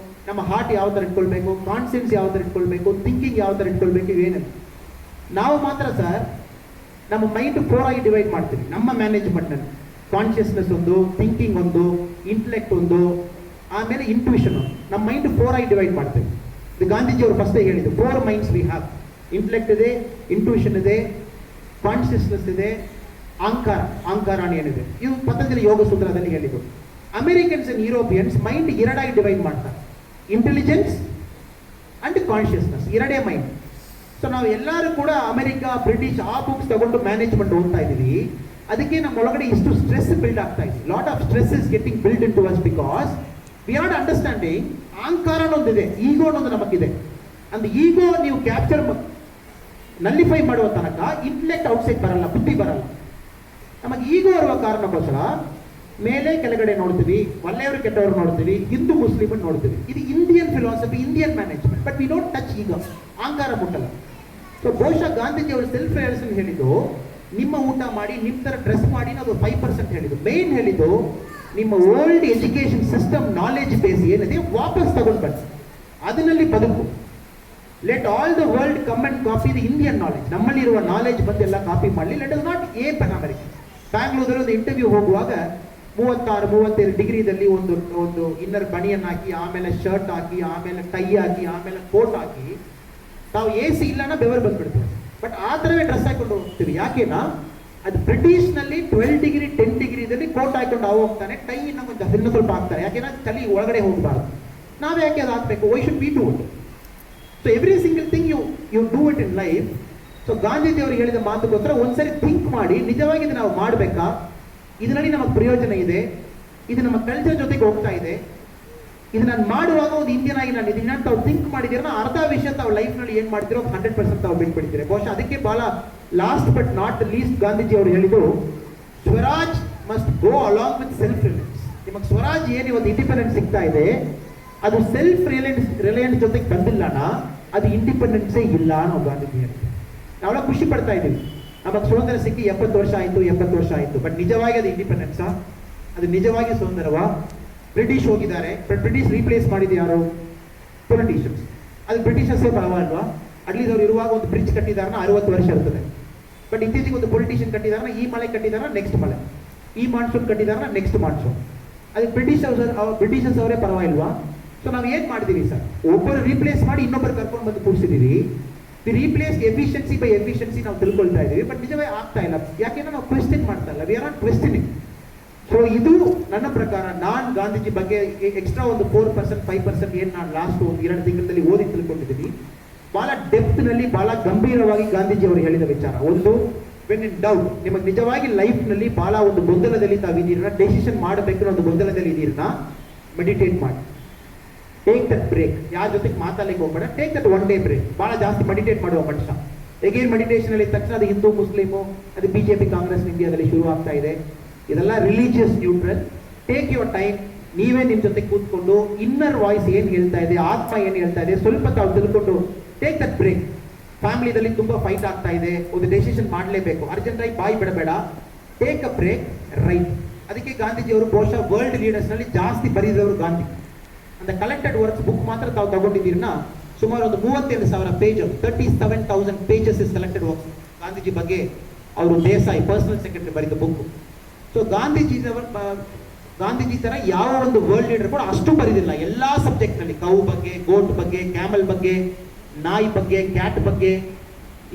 Speaker 1: ನಮ್ಮ ಹಾರ್ಟ್ ಯಾವ ಥರ ಇಟ್ಕೊಳ್ಬೇಕು, ಕಾನ್ಫಿಡೆನ್ಸ್ ಯಾವ ಥರ ಇಟ್ಕೊಳ್ಬೇಕು, ಥಿಂಕಿಂಗ್ ಯಾವ ಥರ ಇಟ್ಕೊಳ್ಬೇಕು, ಇವೇನಿಲ್ಲ. ನಾವು ಮಾತ್ರ ಸರ್ ನಮ್ಮ ಮೈಂಡ್ 4 ಆಗಿ ಡಿವೈಡ್ ಮಾಡ್ತೀವಿ. ನಮ್ಮ ಮ್ಯಾನೇಜ್ಮೆಂಟ್ನಲ್ಲಿ ಕಾನ್ಷಿಯಸ್ನೆಸ್ ಒಂದು, ಥಿಂಕಿಂಗ್ ಒಂದು, ಇಂಟೆಲೆಕ್ಟ್ ಒಂದು, ಆಮೇಲೆ ಇಂಟ್ಯೂಷನ್ ಒಂದು. ನಮ್ಮ ಮೈಂಡ್ 4 ಆಗಿ ಡಿವೈಡ್ ಮಾಡ್ತೀವಿ. ಇದು ಗಾಂಧೀಜಿ ಅವರು ಫಸ್ಟೇ ಹೇಳಿದ್ದು, 4 ಮೈಂಡ್ಸ್ ವಿ ಹ್ಯಾವ್. ಇಂಟೆಲೆಕ್ಟ್ ಇದೆ, ಇಂಟ್ಯೂಷನ್ ಇದೆ, ಕಾನ್ಷಿಯಸ್ನೆಸ್ ಇದೆ, ಅಹಂಕಾರ ಏನಿದೆ. ಇವು ಪತಂಜಲಿ ಯೋಗ ಸೂತ್ರದಲ್ಲಿ ಹೇಳಿದ್ದು. ಅಮೆರಿಕನ್ಸ್ ಅಂಡ್ ಯುರೋಪಿಯನ್ಸ್ ಮೈಂಡ್ 2 ಆಗಿ ಡಿವೈಡ್ ಮಾಡ್ತಾರೆ, intelligence and consciousness, 2 mind. So ನಾವು ಎಲ್ಲರೂ ಕೂಡ ಅಮೆರಿಕಾ, ಬ್ರಿಟಿಷ್ ಆ ಬುಕ್ಸ್ ತಗೊಂಡು ಮ್ಯಾನೇಜ್ಮೆಂಟ್ ಓದ್ತಾ ಇದೀವಿ. ಅದಕ್ಕೆ ನಮ್ಮ ಒಳಗಡೆ ಇಷ್ಟು ಸ್ಟ್ರೆಸ್ ಬಿಲ್ಡ್ ಆಗ್ತಾ ಇದೆ. Lot of stress is getting build into us because we are understanding ಅಹಂಕಾರ ಅನ್ನೊಂದಿದೆ, ಈಗೋ ಅನ್ನೋದು ನಮಗಿದೆ. ಅಂದ್ರೆ ಈಗೋ ನೀವು ಕ್ಯಾಪ್ಚರ್ ನಲ್ಲಿಫೈ ಮಾಡುವ ತನಕ ಇಂಟೆಲೆಕ್ಟ್ ಔಟ್ಸೈಡ್ ಬರಲ್ಲ, ಬುದ್ಧಿ ಬರಲ್ಲ. ನಮಗೆ ಈಗೋ ಇರುವ ಕಾರಣಕ್ಕೋಸ್ಕರ ಮೇಲೆ ಕೆಳಗಡೆ ನೋಡ್ತೀವಿ, ಒಳ್ಳೆಯವರು ಕೆಟ್ಟವರು ನೋಡ್ತೀವಿ, ಹಿಂದೂ ಮುಸ್ಲಿಮ್ ನೋಡ್ತೀವಿ. ಇದು Indian philosophy, Indian management. But we don't touch ego, ಅಹಂಕಾರ ಮುಟ್ಟಲ್ಲ. ಸೊ ಬಹುಶಃ ಗಾಂಧೀಜಿ ಅವರು ಸೆಲ್ಫ್ ರಿಯಲೈಸೇಷನ್ ಹೇಳಿದ್ದು, ನಿಮ್ಮ ಊಟ ಮಾಡಿ, ನಿಮ್ಮ ತರ ಡ್ರೆಸ್ ಮಾಡಿ, ಅದು 5% ಹೇಳಿದ್ದು. ಮೇನ್ ಹೇಳಿದ್ದು, ನಿಮ್ಮ old education system knowledge base ಏನಿದೆ ವಾಪಸ್ ತಗೊಂಡು ಬನ್ನಿ, ಅದರಲ್ಲಿ ಬದುಕು. Let all the world come and copy the Indian knowledge. ನಮ್ಮಲ್ಲಿರುವ ನಾಲೆಜ್ ಬಂದೆಲ್ಲ ಕಾಪಿ ಮಾಡಲಿ. Let us not ape an American. ಬ್ಯಾಂಗ್ಳೂರಲ್ಲಿ ಒಂದು ಇಂಟರ್ವ್ಯೂ ಹೋಗುವಾಗ 36-37 ಡಿಗ್ರಿದಲ್ಲಿ ಒಂದು ಇನ್ನರ್ ಬನಿಯನ್ ಹಾಕಿ, ಆಮೇಲೆ ಶರ್ಟ್ ಹಾಕಿ, ಆಮೇಲೆ ಟೈ ಹಾಕಿ, ಆಮೇಲೆ ಕೋಟ್ ಹಾಕಿ, ತಾವು AC ಇಲ್ಲನ ಬೆವರು ಬಂದ್ಬಿಡ್ತೀವಿ. ಬಟ್ ಆ ಥರವೇ ಡ್ರೆಸ್ ಹಾಕೊಂಡು ಹೋಗ್ತೀವಿ. ಯಾಕೆನಾ ಅದು ಬ್ರಿಟಿಷ್ನಲ್ಲಿ 12 ಡಿಗ್ರಿ 10 ಡಿಗ್ರಿದಲ್ಲಿ ಕೋಟ್ ಹಾಕೊಂಡು ಹೋಗ್ತಾನೆ, ಟೈ ಇನ್ನೊಂದು ಇನ್ನೂ ಸ್ವಲ್ಪ ಹಾಕ್ತಾರೆ. ಯಾಕೆನಾ ಚಳಿ ಒಳಗಡೆ ಹೋಗಬಾರ್ದು. ನಾವು ಯಾಕೆ ಅದು ಹಾಕ್ಬೇಕು? Why should we do it? So every single thing you do it in life. So Gandhiji ಅವರು ಹೇಳಿದ ಮಾತುಗೋಸ್ಕರ ಒಂದ್ಸರಿ ಥಿಂಕ್ ಮಾಡಿ, ನಿಜವಾಗಿ ಇದು ನಾವು ಮಾಡಬೇಕಾ, ಇದರಲ್ಲಿ ನಮಗೆ ಪ್ರಯೋಜನ ಇದೆ, ಇದು ನಮ್ಮ ಕಲ್ಚರ್ ಜೊತೆಗೆ ಹೋಗ್ತಾ ಇದೆ, ಇದು ನಾನು ಮಾಡುವಾಗ ಒಂದು ಇಂಡಿಯನ್ ಆಗಿ ನಾನು ಇದನ್ನ ತಾವು ಥಿಂಕ್ ಮಾಡಿದ್ದೀರ, ಅರ್ಧ ವಿಷಯ ತಾವು ಲೈಫ್ನಲ್ಲಿ ಏನು ಮಾಡ್ತಿರೋ 100% ತಾವು ಬಿಟ್ಬಿಡ್ತೀರಿ. ಬಹುಶಃ ಅದಕ್ಕೆ ಬಹಳ last but not least Gandhiji ಅವರು ಹೇಳಿದ್ದು, Swaraj must go along with self Reliance. ನಿಮಗೆ ಸ್ವರಾಜ್ ಏನು ಒಂದು ಇಂಡಿಪೆಂಡೆನ್ಸ್ ಸಿಗ್ತಾ ಇದೆ, ಅದು ಸೆಲ್ಫ್ ರಿಲಯನ್ಸ್ ಜೊತೆಗೆ ಬಂದಿಲ್ಲನಾ ಅದು ಇಂಡಿಪೆಂಡೆನ್ಸೇ ಇಲ್ಲ ಅನ್ನೋ ಗಾಂಧೀಜಿ ಹೇಳಿದ್ರು. ನಾವೆಲ್ಲ ಖುಷಿ ಪಡ್ತಾ ಇದ್ದೀವಿ, ನಮಗೆ ಸ್ವಾತಂತ್ರ್ಯ ಸಿಕ್ಕಿ 70 ವರ್ಷ ಆಯಿತು. ಬಟ್ ನಿಜವಾಗಿ ಅದು ಇಂಡಿಪೆಂಡೆನ್ಸಾ? ಅದು ನಿಜವಾಗಿ ಸ್ವತಂತ್ರವಾ? ಬ್ರಿಟಿಷ್ ಹೋಗಿದ್ದಾರೆ, ಬಟ್ ಬ್ರಿಟಿಷ್ ರೀಪ್ಲೇಸ್ ಮಾಡಿದ್ದು ಯಾರು? ಪೊಲಿಟಿಷಿಯನ್ಸ್. ಅದು ಬ್ರಿಟಿಷರ್ಸೇ ಪರವಾಗಿಲ್ವಾ? ಅಟ್ಲೀಸ್ಟ್ ಅವ್ರು ಇರುವಾಗ ಒಂದು ಬ್ರಿಡ್ಜ್ ಕಟ್ಟಿದಾರನ 60 ವರ್ಷ ಇರ್ತದೆ. ಬಟ್ ಇತ್ತೀಚೆಗೆ ಒಂದು ಪೊಲಿಟಿಷಿಯನ್ ಕಟ್ಟಿದಾರನ, ಈ ಮಳೆ ಕಟ್ಟಿದಾರನ ನೆಕ್ಸ್ಟ್ ಮಳೆ, ಈ ಮಾನ್ಸೂನ್ ಕಟ್ಟಿದಾರನ ನೆಕ್ಸ್ಟ್ ಮಾನ್ಸೂನ್. ಅದಕ್ಕೆ ಬ್ರಿಟಿಷರ್ಸ್ ಅವರೇ ಪರವಾಗಿಲ್ವಾ? ಸೊ ನಾವು ಏನು ಮಾಡಿದೀವಿ ಸರ್, ಒಬ್ಬರು ರೀಪ್ಲೇಸ್ ಮಾಡಿ ಇನ್ನೊಬ್ಬರು ಕರ್ಕೊಂಡು ಬಂದು ಕೂರಿಸಿದೀವಿ. The replace efficiency by efficiency ನಾವು ತಿಳ್ಕೊಳ್ತಾ ಇದೀವಿ. ಬಟ್ ನಿಜವೇ ಆಗ್ತಾ ಇಲ್ಲ. ಯಾಕೆಂದ್ರೆ ನಾವು ಕ್ವೆಶ್ಚನ್ ಮಾಡ್ತಾ ಇಲ್ಲ, we are not questioning. So ಇದು ನನ್ನ ಪ್ರಕಾರ ನಾನು ಗಾಂಧೀಜಿ ಬಗ್ಗೆ ಎಕ್ಸ್ಟ್ರಾ ಒಂದು 4% 5% ಏನು ನಾನು ಲಾಸ್ಟ್ ಒಂದು 2 ತಿಂಗಳಲ್ಲಿ ಓದಿ ತಿಳ್ಕೊಂಡಿದ್ದೀನಿ. ಬಹಳ ಡೆಪ್ತ್ನಲ್ಲಿ, ಬಹಳ ಗಂಭೀರವಾಗಿ ಗಾಂಧೀಜಿ ಅವರು ಹೇಳಿದ ವಿಚಾರ ಒಂದು, ವೆನ್ ಇನ್ ಡೌಟ್, ನಿಮಗೆ ನಿಜವಾಗಿ ಲೈಫ್ನಲ್ಲಿ ಬಹಳ ಒಂದು ಗೊಂದಲದಲ್ಲಿ ತಾವಿದ್ದೀರನ್ನ, ಡೆಸಿಷನ್ ಮಾಡಬೇಕು ಒಂದು ಗೊಂದಲದಲ್ಲಿ ಇದ್ದೀರನ್ನ, ಮೆಡಿಟೇಟ್ ಮಾಡಿ. Take that break. ಯಾರ ಜೊತೆಗೆ ಮಾತಾಡಲಿಕ್ಕೆ ಹೋಗ್ಬೇಡ, ಟೇಕ್ ದಟ್ 1 day ಬ್ರೇಕ್. ಬಹಳ ಜಾಸ್ತಿ ಮೆಡಿಟೇಟ್ ಮಾಡುವ ಮನುಷ್ಯ. ಎಗೇನ್ ಮೆಡಿಟೇಷನ್ ಅಲ್ಲಿ ತಕ್ಷಣ ಅದು ಹಿಂದೂ ಮುಸ್ಲಿಮು, ಅದು BJP ಕಾಂಗ್ರೆಸ್ ಇಂಡಿಯಾದಲ್ಲಿ ಶುರು ಆಗ್ತಾ ಇದೆ. ಇದೆಲ್ಲ religious neutral. Take your time. ನೀವೇ ನಿಮ್ಮ ಜೊತೆ ಕೂತ್ಕೊಂಡು ಇನ್ನರ್ ವಾಯ್ಸ್ ಏನು ಹೇಳ್ತಾ ಇದೆ, ಆತ್ಮ ಏನು ಹೇಳ್ತಾ ಇದೆ, ಸ್ವಲ್ಪ ತಾವು ತಿಳ್ಕೊಂಡು ಟೇಕ್ ದಟ್ ಬ್ರೇಕ್. ಫ್ಯಾಮಿಲಿದಲ್ಲಿ ತುಂಬಾ ಫೈಟ್ ಆಗ್ತಾ ಇದೆ, ಒಂದು ಡೆಸಿಷನ್ ಮಾಡಲೇಬೇಕು, ಅರ್ಜೆಂಟ್ ಆಗಿ ಬಾಯಿ ಬಿಡಬೇಡ, ಟೇಕ್ ಅ ಬ್ರೇಕ್, ರೈಟ್. ಅದಕ್ಕೆ ಗಾಂಧೀಜಿ ಅವರು ಬಹುಶಃ ವರ್ಲ್ಡ್ ಲೀಡರ್ಸ್ ನಲ್ಲಿ ಜಾಸ್ತಿ ಬರೆದವರು ಗಾಂಧಿ. ಅಂತ ಕಲೆಕ್ಟೆಡ್ ವರ್ಕ್ಸ್ ಬುಕ್ ಮಾತ್ರ ತಾವು ತಗೊಂಡಿದ್ದೀರನ್ನ, ಸುಮಾರು ಒಂದು 32,000 page, 37,000 pages is collected works Gandhiji ಬಗ್ಗೆ. ಅವರು ದೇಸಾಯಿ ಪರ್ಸನಲ್ ಸೆಕ್ರೆಟರಿ ಬರೆದ ಬುಕ್. ಸೊ ಗಾಂಧೀಜಿ ತರ ಯಾವ ಒಂದು ವರ್ಲ್ಡ್ ಲೀಡರ್ ಕೂಡ ಅಷ್ಟು ಬರೆದಿಲ್ಲ. ಎಲ್ಲಾ ಸಬ್ಜೆಕ್ಟ್ ನಲ್ಲಿ, ಕೌ ಬಗ್ಗೆ, ಗೋಟ್ ಬಗ್ಗೆ, ಕ್ಯಾಮಲ್ ಬಗ್ಗೆ, ನಾಯಿ ಬಗ್ಗೆ, ಕ್ಯಾಟ್ ಬಗ್ಗೆ,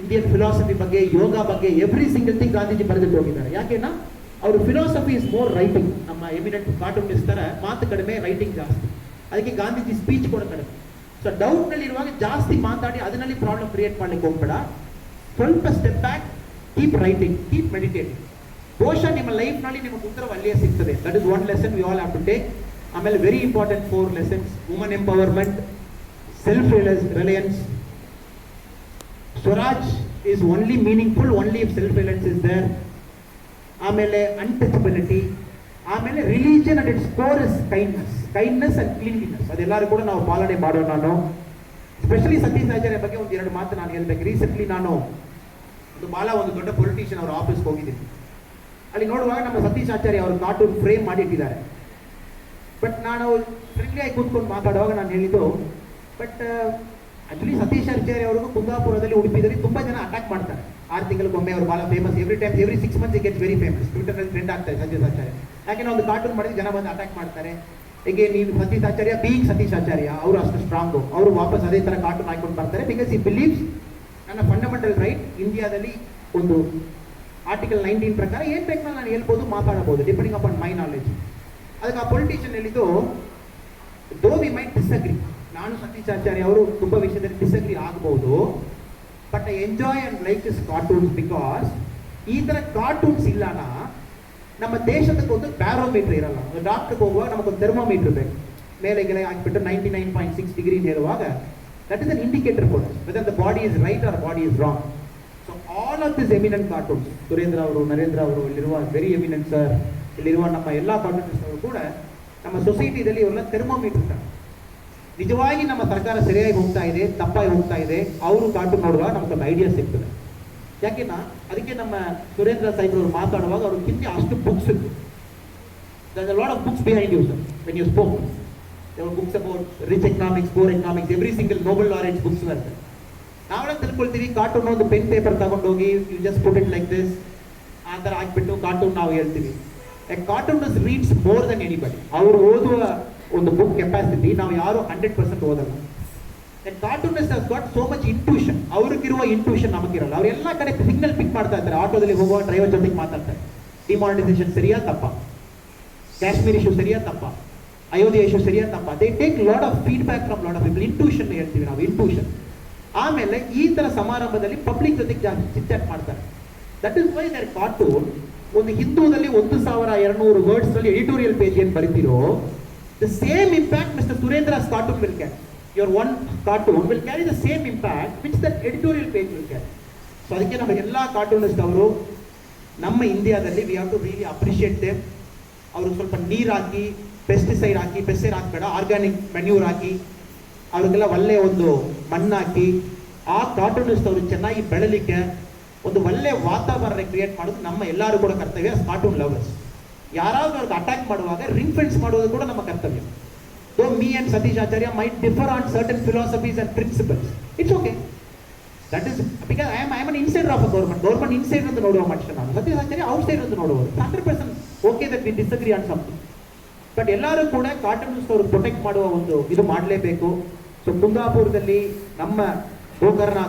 Speaker 1: ಇಂಡಿಯನ್ ಫಿಲಾಸಫಿ ಬಗ್ಗೆ, ಯೋಗ ಬಗ್ಗೆ, ಎವ್ರಿ ಸಿಂಗಲ್ ಥಿಂಗ್ ಗಾಂಧೀಜಿ ಬರೆದಿಟ್ಟು ಹೋಗಿದ್ದಾರೆ. ಯಾಕೆನಾ ಅವರು ಫಿಲಾಸಫಿ ಇಸ್ ಮೋರ್ ರೈಟಿಂಗ್. ನಮ್ಮ ಎಮಿನೆಂಟ್ ಕಾರ್ಟೂನಿಸ್ಟ್ ತರ ಮಾತು ಕಡಿಮೆ, ರೈಟಿಂಗ್ ಜಾಸ್ತಿ. ಅದಕ್ಕೆ ಗಾಂಧೀಜಿ ಸ್ಪೀಚ್ ಕೂಡ ಕಡಿಮೆ. ಸೊ ಡೌಟ್ ನಲ್ಲಿ ಇರುವಾಗ ಜಾಸ್ತಿ ಮಾತಾಡಿ ಅದರಲ್ಲಿ ಪ್ರಾಬ್ಲಮ್ ಕ್ರಿಯೇಟ್ ಮಾಡ್ಲಿಕ್ಕೆ ಹೋಗ್ಬೇಡ. ಸ್ವಲ್ಪ step back, keep writing, keep meditating. ಬಹುಶಃ ನಿಮ್ಮ ಲೈಫ್ ನಲ್ಲಿ ನಿಮಗೆ ಉತ್ತರ ಅಲ್ಲಿಯೇ ಸಿಗ್ತದೆ. That is 1 lesson we all have to take. ಆಮೇಲೆ very important 4 lessons: woman empowerment, self Reliance. Swaraj is only meaningful only if self reliance is there. ಆಮೇಲೆ ಅನ್ಟಚಬಿಲಿಟಿ, ಆಮೇಲೆ religion at its core is kindness and cleanliness. ಅದೆಲ್ಲರೂ ಕೂಡ ನಾವು ಪಾಲನೆ ಮಾಡೋಣ. ನಾನು specially Satish ಆಚಾರ್ಯ ಬಗ್ಗೆ ಒಂದು 2 ಮಾತು ನಾನು ಹೇಳ್ಬೇಕು. ರೀಸೆಂಟ್ಲಿ ನಾನು ಸೊ ಬಾಲ ಒಂದು ದೊಡ್ಡ ಪೊಲಿಟಿಷಿಯನ್ ಅವ್ರ ಆಫೀಸ್ಗೆ ಹೋಗಿದ್ದೀನಿ. ಅಲ್ಲಿ ನೋಡುವಾಗ ನಮ್ಮ ಸತೀಶ್ ಆಚಾರ್ಯ ಅವರು ಕಾರ್ಟೂನ್ ಫ್ರೇಮ್ ಮಾಡಿ ಇಟ್ಟಿದ್ದಾರೆ. ಬಟ್ ನಾನು ಫ್ರೆಂಡ್ಲಿ ಆಗಿ ಕೂತ್ಕೊಂಡು ಮಾತಾಡುವಾಗ ನಾನು ಹೇಳಿದ್ದು, ಬಟ್ ಆಕ್ಚುಲಿ ಸತೀಶ್ ಆಚಾರ್ಯ ಅವ್ರಿಗೂ ಕುಂದಾಪುರದಲ್ಲಿ, ಉಡುಪಿದಲ್ಲಿ ತುಂಬ ಜನ ಅಟ್ಯಾಕ್ ಮಾಡ್ತಾರೆ. 6 ತಿಂಗಳಿಗೊಮ್ಮೆ ಅವರು ಭಾಳ famous. Every 6 months gets very famous. ಟ್ವಿಟರ್ನಲ್ಲಿ ಟ್ರೆಂಡ್ ಆಗ್ತಾರೆ ಸತೀಶ್ ಆಚಾರ್ಯ. ಯಾಕೆ ಒಂದು ಕಾರ್ಟೂನ್ ಮಾಡಿದ್ರೆ ಜನ ಬಂದು ಅಟ್ಯಾಕ್ ಮಾಡ್ತಾರೆ. ಹೇಗೆ ನೀವು ಸತೀಶ್ ಆಚಾರ್ಯ ಬೀಯಿಂಗ್ ಸತೀಶ್ ಆಚಾರ್ಯ ಅವರು ಅಷ್ಟು ಸ್ಟ್ರಾಂಗು, ಅವರು ವಾಪಸ್ ಅದೇ ಥರ ಕಾರ್ಟೂನ್ ಹಾಕೊಂಡು ಬರ್ತಾರೆ. ಬಿಕಾಸ್ ಈ ಬಿಲೀವ್ಸ್ ನನ್ನ ಫಂಡಮೆಂಟಲ್ ರೈಟ್ ಇಂಡಿಯಾದಲ್ಲಿ ಒಂದು ಆರ್ಟಿಕಲ್ 19 ಪ್ರಕಾರ ಏನು ಬೇಕು ನಾನು ಹೇಳ್ಬೋದು, ಮಾತಾಡಬಹುದು, ಡಿಪೆಂಡಿಂಗ್ ಅಪಾನ್ ಮೈ ನಾಲೆಜ್. ಅದಕ್ಕೆ ಆ ಪೊಲಿಟಿಷಿಯನ್ ಹೇಳಿದ್ದು, ದೋ ವಿ ಮೈಟ್ ಡಿಸ್ಅಗ್ರಿ, ನಾನು ಸತೀಶ್ ಆಚಾರ್ಯ ಅವರು ತುಂಬ ವಿಷಯದಲ್ಲಿ ಡಿಸ್ಅಗ್ರಿ ಆಗಬಹುದು, but I enjoy and like this cartoons because ಈ ಥರ ಕಾರ್ಟೂನ್ಸ್ ಇಲ್ಲನ ನಮ್ಮ ದೇಶದಕ್ಕೊಂದು ಬ್ಯಾರೋಮೀಟರ್ ಇರಲ್ಲ. ಡಾಕ್ಟರ್ಗೆ ಹೋಗುವಾಗ ನಮಗೊಂದು ಥರ್ಮೋಮೀಟರ್ ಬೇಕು, ಮೇಲೆಗೆಲೆ ಹಾಕ್ಬಿಟ್ಟು 99.6 ಡಿಗ್ರಿ ಹೇಳುವಾಗ that is an indicator for us whether the body is right or body is wrong. So all of this eminent cartoons, Surendra ಅವರು, ನರೇಂದ್ರ ಅವರು, ಇಲ್ಲಿರುವ ವೆರಿ ಎಮಿನೆಂಟ್ ಸರ್, ಇಲ್ಲಿರುವ ನಮ್ಮ ಎಲ್ಲ ಕಾರ್ಟೂನಿಸ್ಟ್ ಅವರು ಕೂಡ ನಮ್ಮ ಸೊಸೈಟಿದಲ್ಲಿ ಇವೆಲ್ಲ ಥರ್ಮೋಮೀಟರ್ ತರ. ನಿಜವಾಗಿ ನಮ್ಮ ಸರ್ಕಾರ ಸರಿಯಾಗಿ ಹೋಗ್ತಾ ಇದೆ, ತಪ್ಪಾಗಿ ಹೋಗ್ತಾ ಇದೆ, ಅವರು ಕಾರ್ಟೂನ್ ನೋಡುವಾಗ ನಮಗೊಂದು ಐಡಿಯಾ ಸಿಗ್ತದೆ. ಯಾಕೆನಾ ಅದಕ್ಕೆ ನಮ್ಮ ಸುರೇಂದ್ರ ಸಾಹೇಬ್ರವರು ಮಾತಾಡುವಾಗ ಅವ್ರ ಹಿಂದೆ ಅಷ್ಟು ಬುಕ್ಸ್ ಇತ್ತು. There's a lot of books behind you, sir, when you spoke. There were books about rich economics, poor economics, every single Nobel laureate books were there. ನಾವೆಲ್ಲ ತಿಳ್ಕೊಳ್ತೀವಿ ಕಾರ್ಟೂನ್ ಒಂದು ಪೆನ್ ಪೇಪರ್ ತಗೊಂಡೋಗಿ you just put it like this, ಆ ಥರ ಹಾಕ್ಬಿಟ್ಟು cartoon ನಾವು ಹೇಳ್ತೀವಿ. A cartoonist reads more than anybody. ಅವರು ಓದುವ ಒಂದು ಬುಕ್ ಕೆಪಾಸಿಟಿ ನಾವು ಯಾರು 100% ಓದಲ್ಲ. A cartoonist has got so much intuition. ಅವ್ರಿಗಿರುವ ಇಂಟ್ಯೂಷನ್ ನಮಗಿರಲ್ಲ. ಅವರೆಲ್ಲ ಕಡೆ ಸಿಗ್ನಲ್ ಪಿಕ್ ಮಾಡ್ತಾ ಇರ್ತಾರೆ. ಆಟೋದಲ್ಲಿ ಹೋಗುವ ಡ್ರೈವರ್ ಜೊತೆಗೆ ಮಾತಾಡ್ತಾರೆ, ಡಿಮಾನಿಟೈಸೇಷನ್ ಸರಿಯಾ ತಪ್ಪ, ಕಾಶ್ಮೀರ್ ಇಶ್ಯೂ ಸರಿಯಾ ತಪ್ಪ, ಅಯೋಧ್ಯೆ ಇಶ್ಯೂ ಸರಿಯಾ ತಪ್ಪ. They take lot of feedback from lot of people. Intuition ಹೇಳ್ತೀವಿ ನಾವು, ಇಂಟ್ಯೂಷನ್. ಆಮೇಲೆ ಈ ತರ ಸಮಾರಂಭದಲ್ಲಿ ಪಬ್ಲಿಕ್ ಜೊತೆಗೆ ಜಾಸ್ತಿ ಚಿಟ್ಚಾಟ್ ಮಾಡ್ತಾರೆ. That is why there cartoon ಒಂದು ಹಿಂದೂದಲ್ಲಿ 1200 ವರ್ಡ್ಸ್ ನಲ್ಲಿ ಎಡಿಟೋರಿಯಲ್ ಪೇಜ್ ಏನು ಬರೀತಿರೋ, the same impact mister ಸುರೇಂದ್ರಸ್ cartoon will carry. Your one cartoon will carry the same impact which that editorial page will carry. So ಅದಕ್ಕೆ ನಮ್ಮ ಎಲ್ಲ cartoonist ಅವರು ನಮ್ಮ ಇಂಡಿಯಾದಲ್ಲಿ we have to really appreciate them. ಅವರು ಸ್ವಲ್ಪ ನೀರು ಹಾಕಿ, ಪೆಸ್ಟಿಸೈಡ್ ಹಾಕಬೇಡ, ಆರ್ಗ್ಯಾನಿಕ್ ಮೆನ್ಯೂರ್ ಹಾಕಿ, ಅವ್ರಿಗೆಲ್ಲ ಒಳ್ಳೆಯ ಒಂದು ಮಣ್ಣು ಹಾಕಿ, ಆ ಕಾರ್ಟೂನಿಸ್ಟ್ ಅವರು ಚೆನ್ನಾಗಿ ಬೆಳಲಿಕ್ಕೆ ಒಂದು ಒಳ್ಳೆ ವಾತಾವರಣ ಕ್ರಿಯೇಟ್ ಮಾಡೋದು ನಮ್ಮ ಎಲ್ಲರೂ ಕೂಡ ಕರ್ತವ್ಯ. ಕಾರ್ಟೂನ್ ಲವರ್ಸ್ ಯಾರಾದ್ರೂ ಅವ್ರಿಗೆ ಅಟ್ಯಾಕ್ ಮಾಡುವಾಗ ರಿಂಗ್ ಫೆನ್ಸ್ ಮಾಡೋದು ಕೂಡ ನಮ್ಮ ಕರ್ತವ್ಯ. Though me and Satish Acharya might differ on certain philosophies and principles, it's okay. That is because I am an insider of a government inside ಅಂತ ನೋಡುವ ಮನುಷ್ಯ ನಾನು. ಸತೀಶ್ ಆಚಾರ್ಯ ಔಟ್ ಸೈಡ್ ಅಂತ ನೋಡುವರು. 100% okay that we disagree on something, but ಎಲ್ಲರೂ ಕೂಡ cartoonist ಅವರು protect ಮಾಡುವ ಒಂದು ಇದು ಮಾಡಲೇಬೇಕು. ಸೊ ಕುಂದಾಪುರದಲ್ಲಿ ನಮ್ಮ ಗೋಕರ್ಣ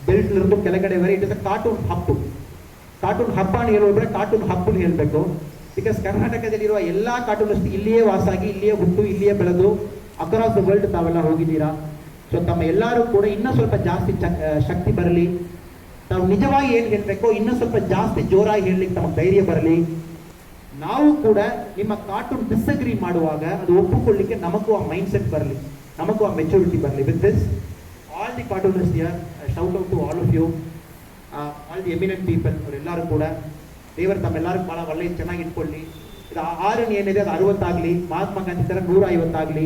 Speaker 1: ಬೆಲ್ಟ್ ಇರೋದು ಕೆಳಗಡೆವರೆ it is a cartoon hub. Cartoon ಹಬ್ಬ ಅಂತ ಹೇಳೋದ್ರೆ ಕಾರ್ಟೂನ್ ಹಬ್ ಹೇಳ್ಬೇಕು. ಬಿಕಾಸ್ ಕರ್ನಾಟಕದಲ್ಲಿರುವ ಎಲ್ಲ ಕಾರ್ಟೂನಿಸ್ಟ್ ಇಲ್ಲಿಯೇ ವಾಸಾಗಿ, ಇಲ್ಲಿಯೇ ಹುಟ್ಟು, ಇಲ್ಲಿಯೇ ಬೆಳೆದು ಅಕ್ರಾಸ್ ದ ವರ್ಲ್ಡ್ ತಾವೆಲ್ಲ ಹೋಗಿದ್ದೀರಾ. ಸೊ ತಮ್ಮ ಎಲ್ಲರೂ ಕೂಡ ಇನ್ನೂ ಸ್ವಲ್ಪ ಜಾಸ್ತಿ ಶಕ್ತಿ ಬರಲಿ. ತಾವು ನಿಜವಾಗಿ ಏನು ಹೇಳಬೇಕೋ ಇನ್ನೂ ಸ್ವಲ್ಪ ಜಾಸ್ತಿ ಜೋರಾಗಿ ಹೇಳಲಿಕ್ಕೆ ತಮಗೆ ಧೈರ್ಯ ಬರಲಿ. ನಾವು ಕೂಡ ನಿಮ್ಮ ಕಾರ್ಟೂನ್ ಡಿಸ್ಅಗ್ರಿ ಮಾಡುವಾಗ ಅದು ಒಪ್ಪಿಕೊಳ್ಳಿಕ್ಕೆ ನಮಗೂ ಆ ಮೈಂಡ್ ಸೆಟ್ ಬರಲಿ, ನಮಗೂ ಆ ಮೆಚುರಿಟಿ ಬರಲಿ. With this all the cartoonist here, shout out to all of you, all the eminent people. ಅವರೆಲ್ಲರೂ ಕೂಡ ದೇವರು ತಮ್ಮೆಲ್ಲರೂ ಭಾಳ ಒಳ್ಳೆ ಚೆನ್ನಾಗಿ ಇಟ್ಕೊಳ್ಳಿ. ಇದು ಆರನ್ ಏನಿದೆ ಅದು 60 ಆಗಲಿ, ಮಹಾತ್ಮ ಗಾಂಧಿ ಥರ 150 ಆಗಲಿ.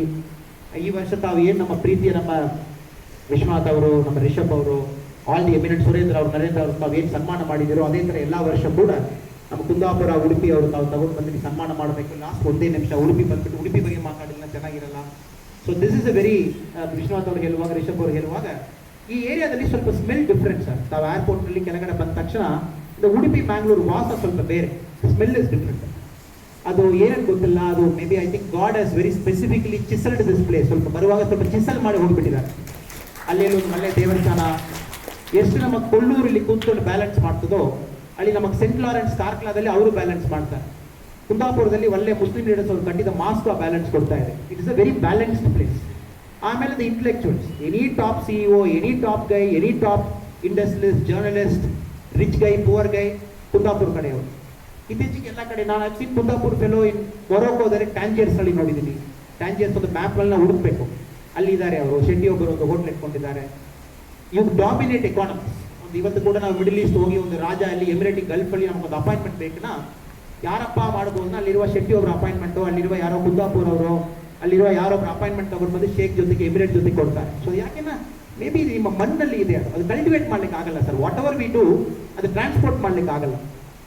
Speaker 1: ಈ ವರ್ಷ ತಾವು ಏನು ನಮ್ಮ ಪ್ರೀತಿಯ ನಮ್ಮ ವಿಶ್ವನಾಥ್ ಅವರು, ನಮ್ಮ ರಿಷಬ್ ಅವರು, ಆಲ್ ದಿ ಎಮಿನೆಂಟ್ ಸುರೇಂದ್ರ ಅವರು, ನರೇಂದ್ರ ಅವರು ತಾವು ಏನು ಸನ್ಮಾನ ಮಾಡಿದ್ದೀರೋ ಅದೇ ಥರ ಎಲ್ಲ ವರ್ಷ ಕೂಡ ನಮ್ಮ ಕುಂದಾಪುರ, ಉಡುಪಿ ಅವರು ತಾವು ತಗೊಂಡು ಬಂದು ಸನ್ಮಾನ ಮಾಡಬೇಕು. ಲಾಸ್ಟ್ 1 ನಿಮಿಷ ಉಡುಪಿ ಬಂದ್ಬಿಟ್ಟು ಉಡುಪಿ ಬಗ್ಗೆ ಮಾತಾಡಿಲ್ಲ, ಚೆನ್ನಾಗಿರಲ್ಲ. So this is a very, Vishwanath ಅವರು ಹೇಳುವಾಗ, ರಿಷಬ್ ಅವರು ಹೇಳುವಾಗ, ಈ ಏರಿಯಾದಲ್ಲಿ ಸ್ವಲ್ಪ ಸ್ಮೆಲ್ ಡಿಫ್ರೆಂಟ್ ಸರ್. ತಾವು ಏರ್ಪೋರ್ಟ್ನಲ್ಲಿ ಕೆಳಗಡೆ ಬಂದ ತಕ್ಷಣ ಉಡುಪಿ ಮ್ಯಾಂಗ್ಳೂರು ವಾಸ ಸ್ವಲ್ಪ ಬೇರೆ, ಸ್ಮೆಲ್ ಇಸ್ ಡಿಫ್ರೆಂಟ್. ಅದು ಏನಂತ ಗೊತ್ತಿಲ್ಲ, ಅದು maybe I think God has very specifically chiselled this place. ಸ್ವಲ್ಪ ಬರುವಾಗ ಸ್ವಲ್ಪ ಚಿಸಲ್ ಮಾಡಿ ಹೋಗ್ಬಿಟ್ಟಿದ್ದಾರೆ. ಅಲ್ಲೇನು ಒಂದು ಒಳ್ಳೆ ದೇವಸ್ಥಾನ, ಎಷ್ಟು ನಮ್ಮ ಕೊಲ್ಲೂರಲ್ಲಿ ಕೂತ್ಕೊಂಡು ಬ್ಯಾಲೆನ್ಸ್ ಮಾಡ್ತದೋ ಅಲ್ಲಿ ನಮಗೆ ಸೆಂಟ್ ಲಾರೆನ್ಸ್ ಕಾರ್ಕಳದಲ್ಲಿ ಅವರು ಬ್ಯಾಲೆನ್ಸ್ ಮಾಡ್ತಾರೆ. ಕುಂದಾಪುರದಲ್ಲಿ ಒಳ್ಳೆ ಮುಸ್ಲಿಂ ಲೀಡರ್ಸ್ ಅವರು ಕಟ್ಟಿದ ಮಾಸ್ಕ್ ಆ ಬ್ಯಾಲೆನ್ಸ್ ಕೊಡ್ತಾ ಇದೆ. It is a very balanced place. ಆಮೇಲೆ the intellectuals, any top CEO, any top guy, any top industrialist, journalist, rich guy, poor guy, Kundapura ಕಡೆಯವರು. ಇತ್ತೀಚೆಗೆ ಎಲ್ಲ ಕಡೆ ನಾನು ಆಕ್ಚುಲಿ ಕುಂದಾಪುರ ಫೆಲೋ ಇನ್ ಮೊರೊಕೋದಲ್ಲಿ ಟ್ಯಾಂಜರ್ಸ್ ಅಲ್ಲಿ ನೋಡಿದ್ದೀನಿ. ಟ್ಯಾಂಜರ್ಸ್ ಒಂದು ಮ್ಯಾಪ್ಗಳನ್ನ ಹುಡುಕ್ಬೇಕು, ಅಲ್ಲಿ ಇದ್ದಾರೆ ಅವರು. ಶೆಟ್ಟಿ ಒಬ್ಬರು ಒಂದು ಹೋಟ್ಲ್ ಇಟ್ಕೊಂಡಿದ್ದಾರೆ. ಇವು ಡಾಮಿನೇಟ್ ಎಕಾನಮೀಸ್. ಒಂದು ಇವತ್ತು ಕೂಡ ನಾವು ಮಿಡಲ್ ಈಸ್ಟ್ ಹೋಗಿ ಒಂದು ರಾಜ ಅಲ್ಲಿ ಎಮಿರೇಟಿ ಗಲ್ಫ್ ಅಲ್ಲಿ ನಮಗೊಂದು ಅಪಾಯಿಂಟ್ಮೆಂಟ್ ಬೇಕನಾ, ಯಾರಪ್ಪ ಮಾಡ್ಬೋದನ್ನ ಅಲ್ಲಿರುವ ಶೆಟ್ಟಿ ಒಬ್ಬರು ಅಪಾಯಿಂಟ್ಮೆಂಟು, ಅಲ್ಲಿರುವ ಯಾರೋ ಕುಂದಾಪುರ ಅವರು, ಅಲ್ಲಿರುವ ಯಾರೊಬ್ಬರು ಅಪಾಯಿಂಟ್ಮೆಂಟ್ ತಗೊಂಡು ಬಂದು ಶೇಖ್ ಜೊತೆಗೆ, ಎಮಿರೇಟ್ ಜೊತೆಗೆ ಕೊಡ್ತಾರೆ. ಸೊ ಯಾಕೆನಾ ಮೇ ಬಿ ನಿಮ್ಮ ಮಣ್ಣಲ್ಲಿ ಇದೆ, ಅದು ಕಲ್ಟಿವೇಟ್ ಮಾಡ್ಲಿಕ್ಕೆ ಆಗಲ್ಲ sir. What ever we do ಅದು ಟ್ರಾನ್ಸ್ಪೋರ್ಟ್ ಮಾಡ್ಲಿಕ್ಕೆ ಆಗಲ್ಲ.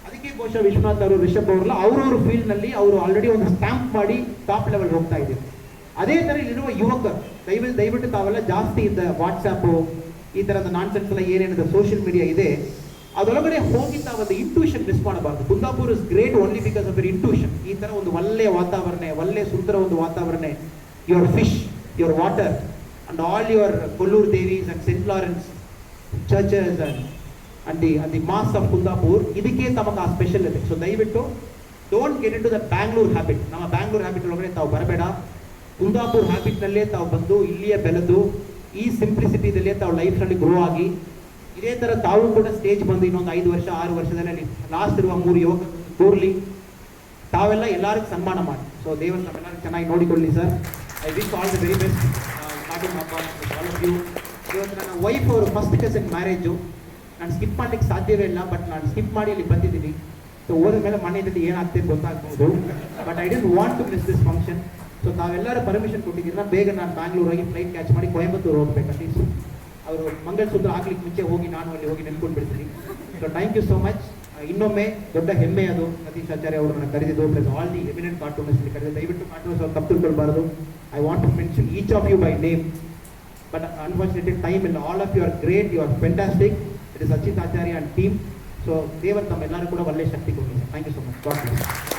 Speaker 1: ಅದಕ್ಕೆ ಬಹುಶಃ ವಿಶ್ವನಾಥ್ ಅವರು, ರಿಷಬ್ ಅವರೆಲ್ಲ ಅವ್ರವ್ರ ಫೀಲ್ಡ್ನಲ್ಲಿ ಅವರು ಆಲ್ರೆಡಿ ಒಂದು ಸ್ಟ್ಯಾಂಪ್ ಮಾಡಿ ಟಾಪ್ ಲೆವೆಲ್ ಹೋಗ್ತಾ ಇದ್ದೀವಿ. ಅದೇ ಥರ ಇಲ್ಲಿರುವ ಯುವಕರು ದಯವಿಟ್ಟು ತಾವೆಲ್ಲ ಜಾಸ್ತಿ ಇದ್ದ ವಾಟ್ಸಾಪು ಈ ಥರದ ನಾನ್ಸೆನ್ಸ್ ಎಲ್ಲ ಏನೇನಿದೆ ಸೋಷಿಯಲ್ ಮೀಡಿಯಾ ಇದೆ ಅದರೊಳಗಡೆ ಹೋಗಿ ತಾವೊಂದು ಇಂಟ್ಯೂಷನ್ ಮಿಸ್ ಮಾಡಬಾರ್ದು. Kundapura is great only because of your intuition. ಈ ಥರ ಒಂದು ಒಳ್ಳೆಯ ವಾತಾವರಣ, ಒಳ್ಳೆಯ ಸುಂದರ ಒಂದು ವಾತಾವರಣ, your fish, your water and all your Kollur Devis and Saint Lawrence churches and the mass of Kundapur, ಇದಕ್ಕೆ ತಮಗೆ ಆ ಸ್ಪೆಷಲ್ ಇದೆ. ಸೊ ದಯವಿಟ್ಟು don't get into the Bangalore habit. ನಮ್ಮ ಬ್ಯಾಂಗ್ಳೂರ್ ಹ್ಯಾಬಿಟ್ ಒಳಗಡೆ ತಾವು ಬರಬೇಡ. ಕುಂದಾಪುರ್ ಹ್ಯಾಬಿಟ್ನಲ್ಲೇ ತಾವು ಬಂದು ಇಲ್ಲಿಯೇ ಬೆಳೆದು ಈ ಸಿಂಪ್ಲಿಸಿಟಿದಲ್ಲೇ ತಾವು ಲೈಫ್ನಲ್ಲಿ ಗ್ರೋ ಆಗಿ ಇದೇ ಥರ ತಾವು ಕೂಡ ಸ್ಟೇಜ್ ಬಂದು ಇನ್ನೊಂದು 5 ವರ್ಷ 6 ವರ್ಷದಲ್ಲಿ ಲಾಸ್ಟ್ ಇರುವ 3 ಯುವಕ ಕೂರ್ಲಿ ತಾವೆಲ್ಲ ಎಲ್ಲರಿಗೂ ಸನ್ಮಾನ ಮಾಡಿ. ಸೊ ದೇವರು ನಮ್ಮೆಲ್ಲರೂ ಚೆನ್ನಾಗಿ ನೋಡಿಕೊಳ್ಳಿ sir. I wish all the very best. Cartoon ಹಬ್ಬ ಆಲ್ ಆಫ್ ಯು. ಇವತ್ತು ನನ್ನ ವೈಫ್ ಅವರು ಫಸ್ಟ್ ಕಸಿನ್ ಮ್ಯಾರೇಜು. ನಾನು ಸ್ಕಿಪ್ ಮಾಡ್ಲಿಕ್ಕೆ ಸಾಧ್ಯವೇ ಇಲ್ಲ, ಬಟ್ ನಾನು ಸ್ಕಿಪ್ ಮಾಡಿ ಇಲ್ಲಿ ಬಂದಿದ್ದೀನಿ. ಸೊ ಹೋದ ಮೇಲೆ ಮನೆಯಲ್ಲಿ ಏನಾಗ್ತಿದೆ ಗೊತ್ತಾಗ್ಬೋದು, but I didn't want to miss this function. So ತಾವೆಲ್ಲರೂ ಪರ್ಮಿಷನ್ ಕೊಟ್ಟಿದ್ದೀರ, ಬೇಗ ನಾನು ಬ್ಯಾಂಗ್ಳೂರ್ ಹೋಗಿ ಫ್ಲೈಟ್ ಕ್ಯಾಚ್ ಮಾಡಿ ಕೊಯಂಬತ್ತೂರು ಹೋಗ್ಬೇಕು. ಅಟ್ಲೀಸ್ಟ್ ಅವರು ಮಂಗಲಸೂತ್ರ ಆಗ್ಲಿಕ್ಕೆ ಮುಂಚೆ ಹೋಗಿ ನಾನು ಅಲ್ಲಿ ಹೋಗಿ ನೆನ್ಕೊಂಡು ಬಿಡ್ತೀನಿ. So thank you so much. ಇನ್ನೊಮ್ಮೆ ದೊಡ್ಡ ಹೆಮ್ಮೆ ಅದು ಸತೀಶ್ ಆಚಾರ್ಯ ಅವರನ್ನು ಕರೆದಿದ್ದು, plus all the eminent cartoonist ಕರೆದಿದ್ದು. ದಯವಿಟ್ಟು ಕಾರ್ಟೂನಿಸ್ಟ್ ಅವ್ರು ತಪ್ಪು ತಿಳ್ಕೊಳ್ಬಾರ್ದು. I want to mention each of you by name, but unfortunately time ಇಲ್ಲ. All of you are great, you are fantastic. It is Satish Acharya and team. So ದೇವರು ತಮ್ಮೆಲ್ಲರೂ ಕೂಡ ಒಳ್ಳೆ ಶಕ್ತಿ ಕೊಡಿ. Thank you so much.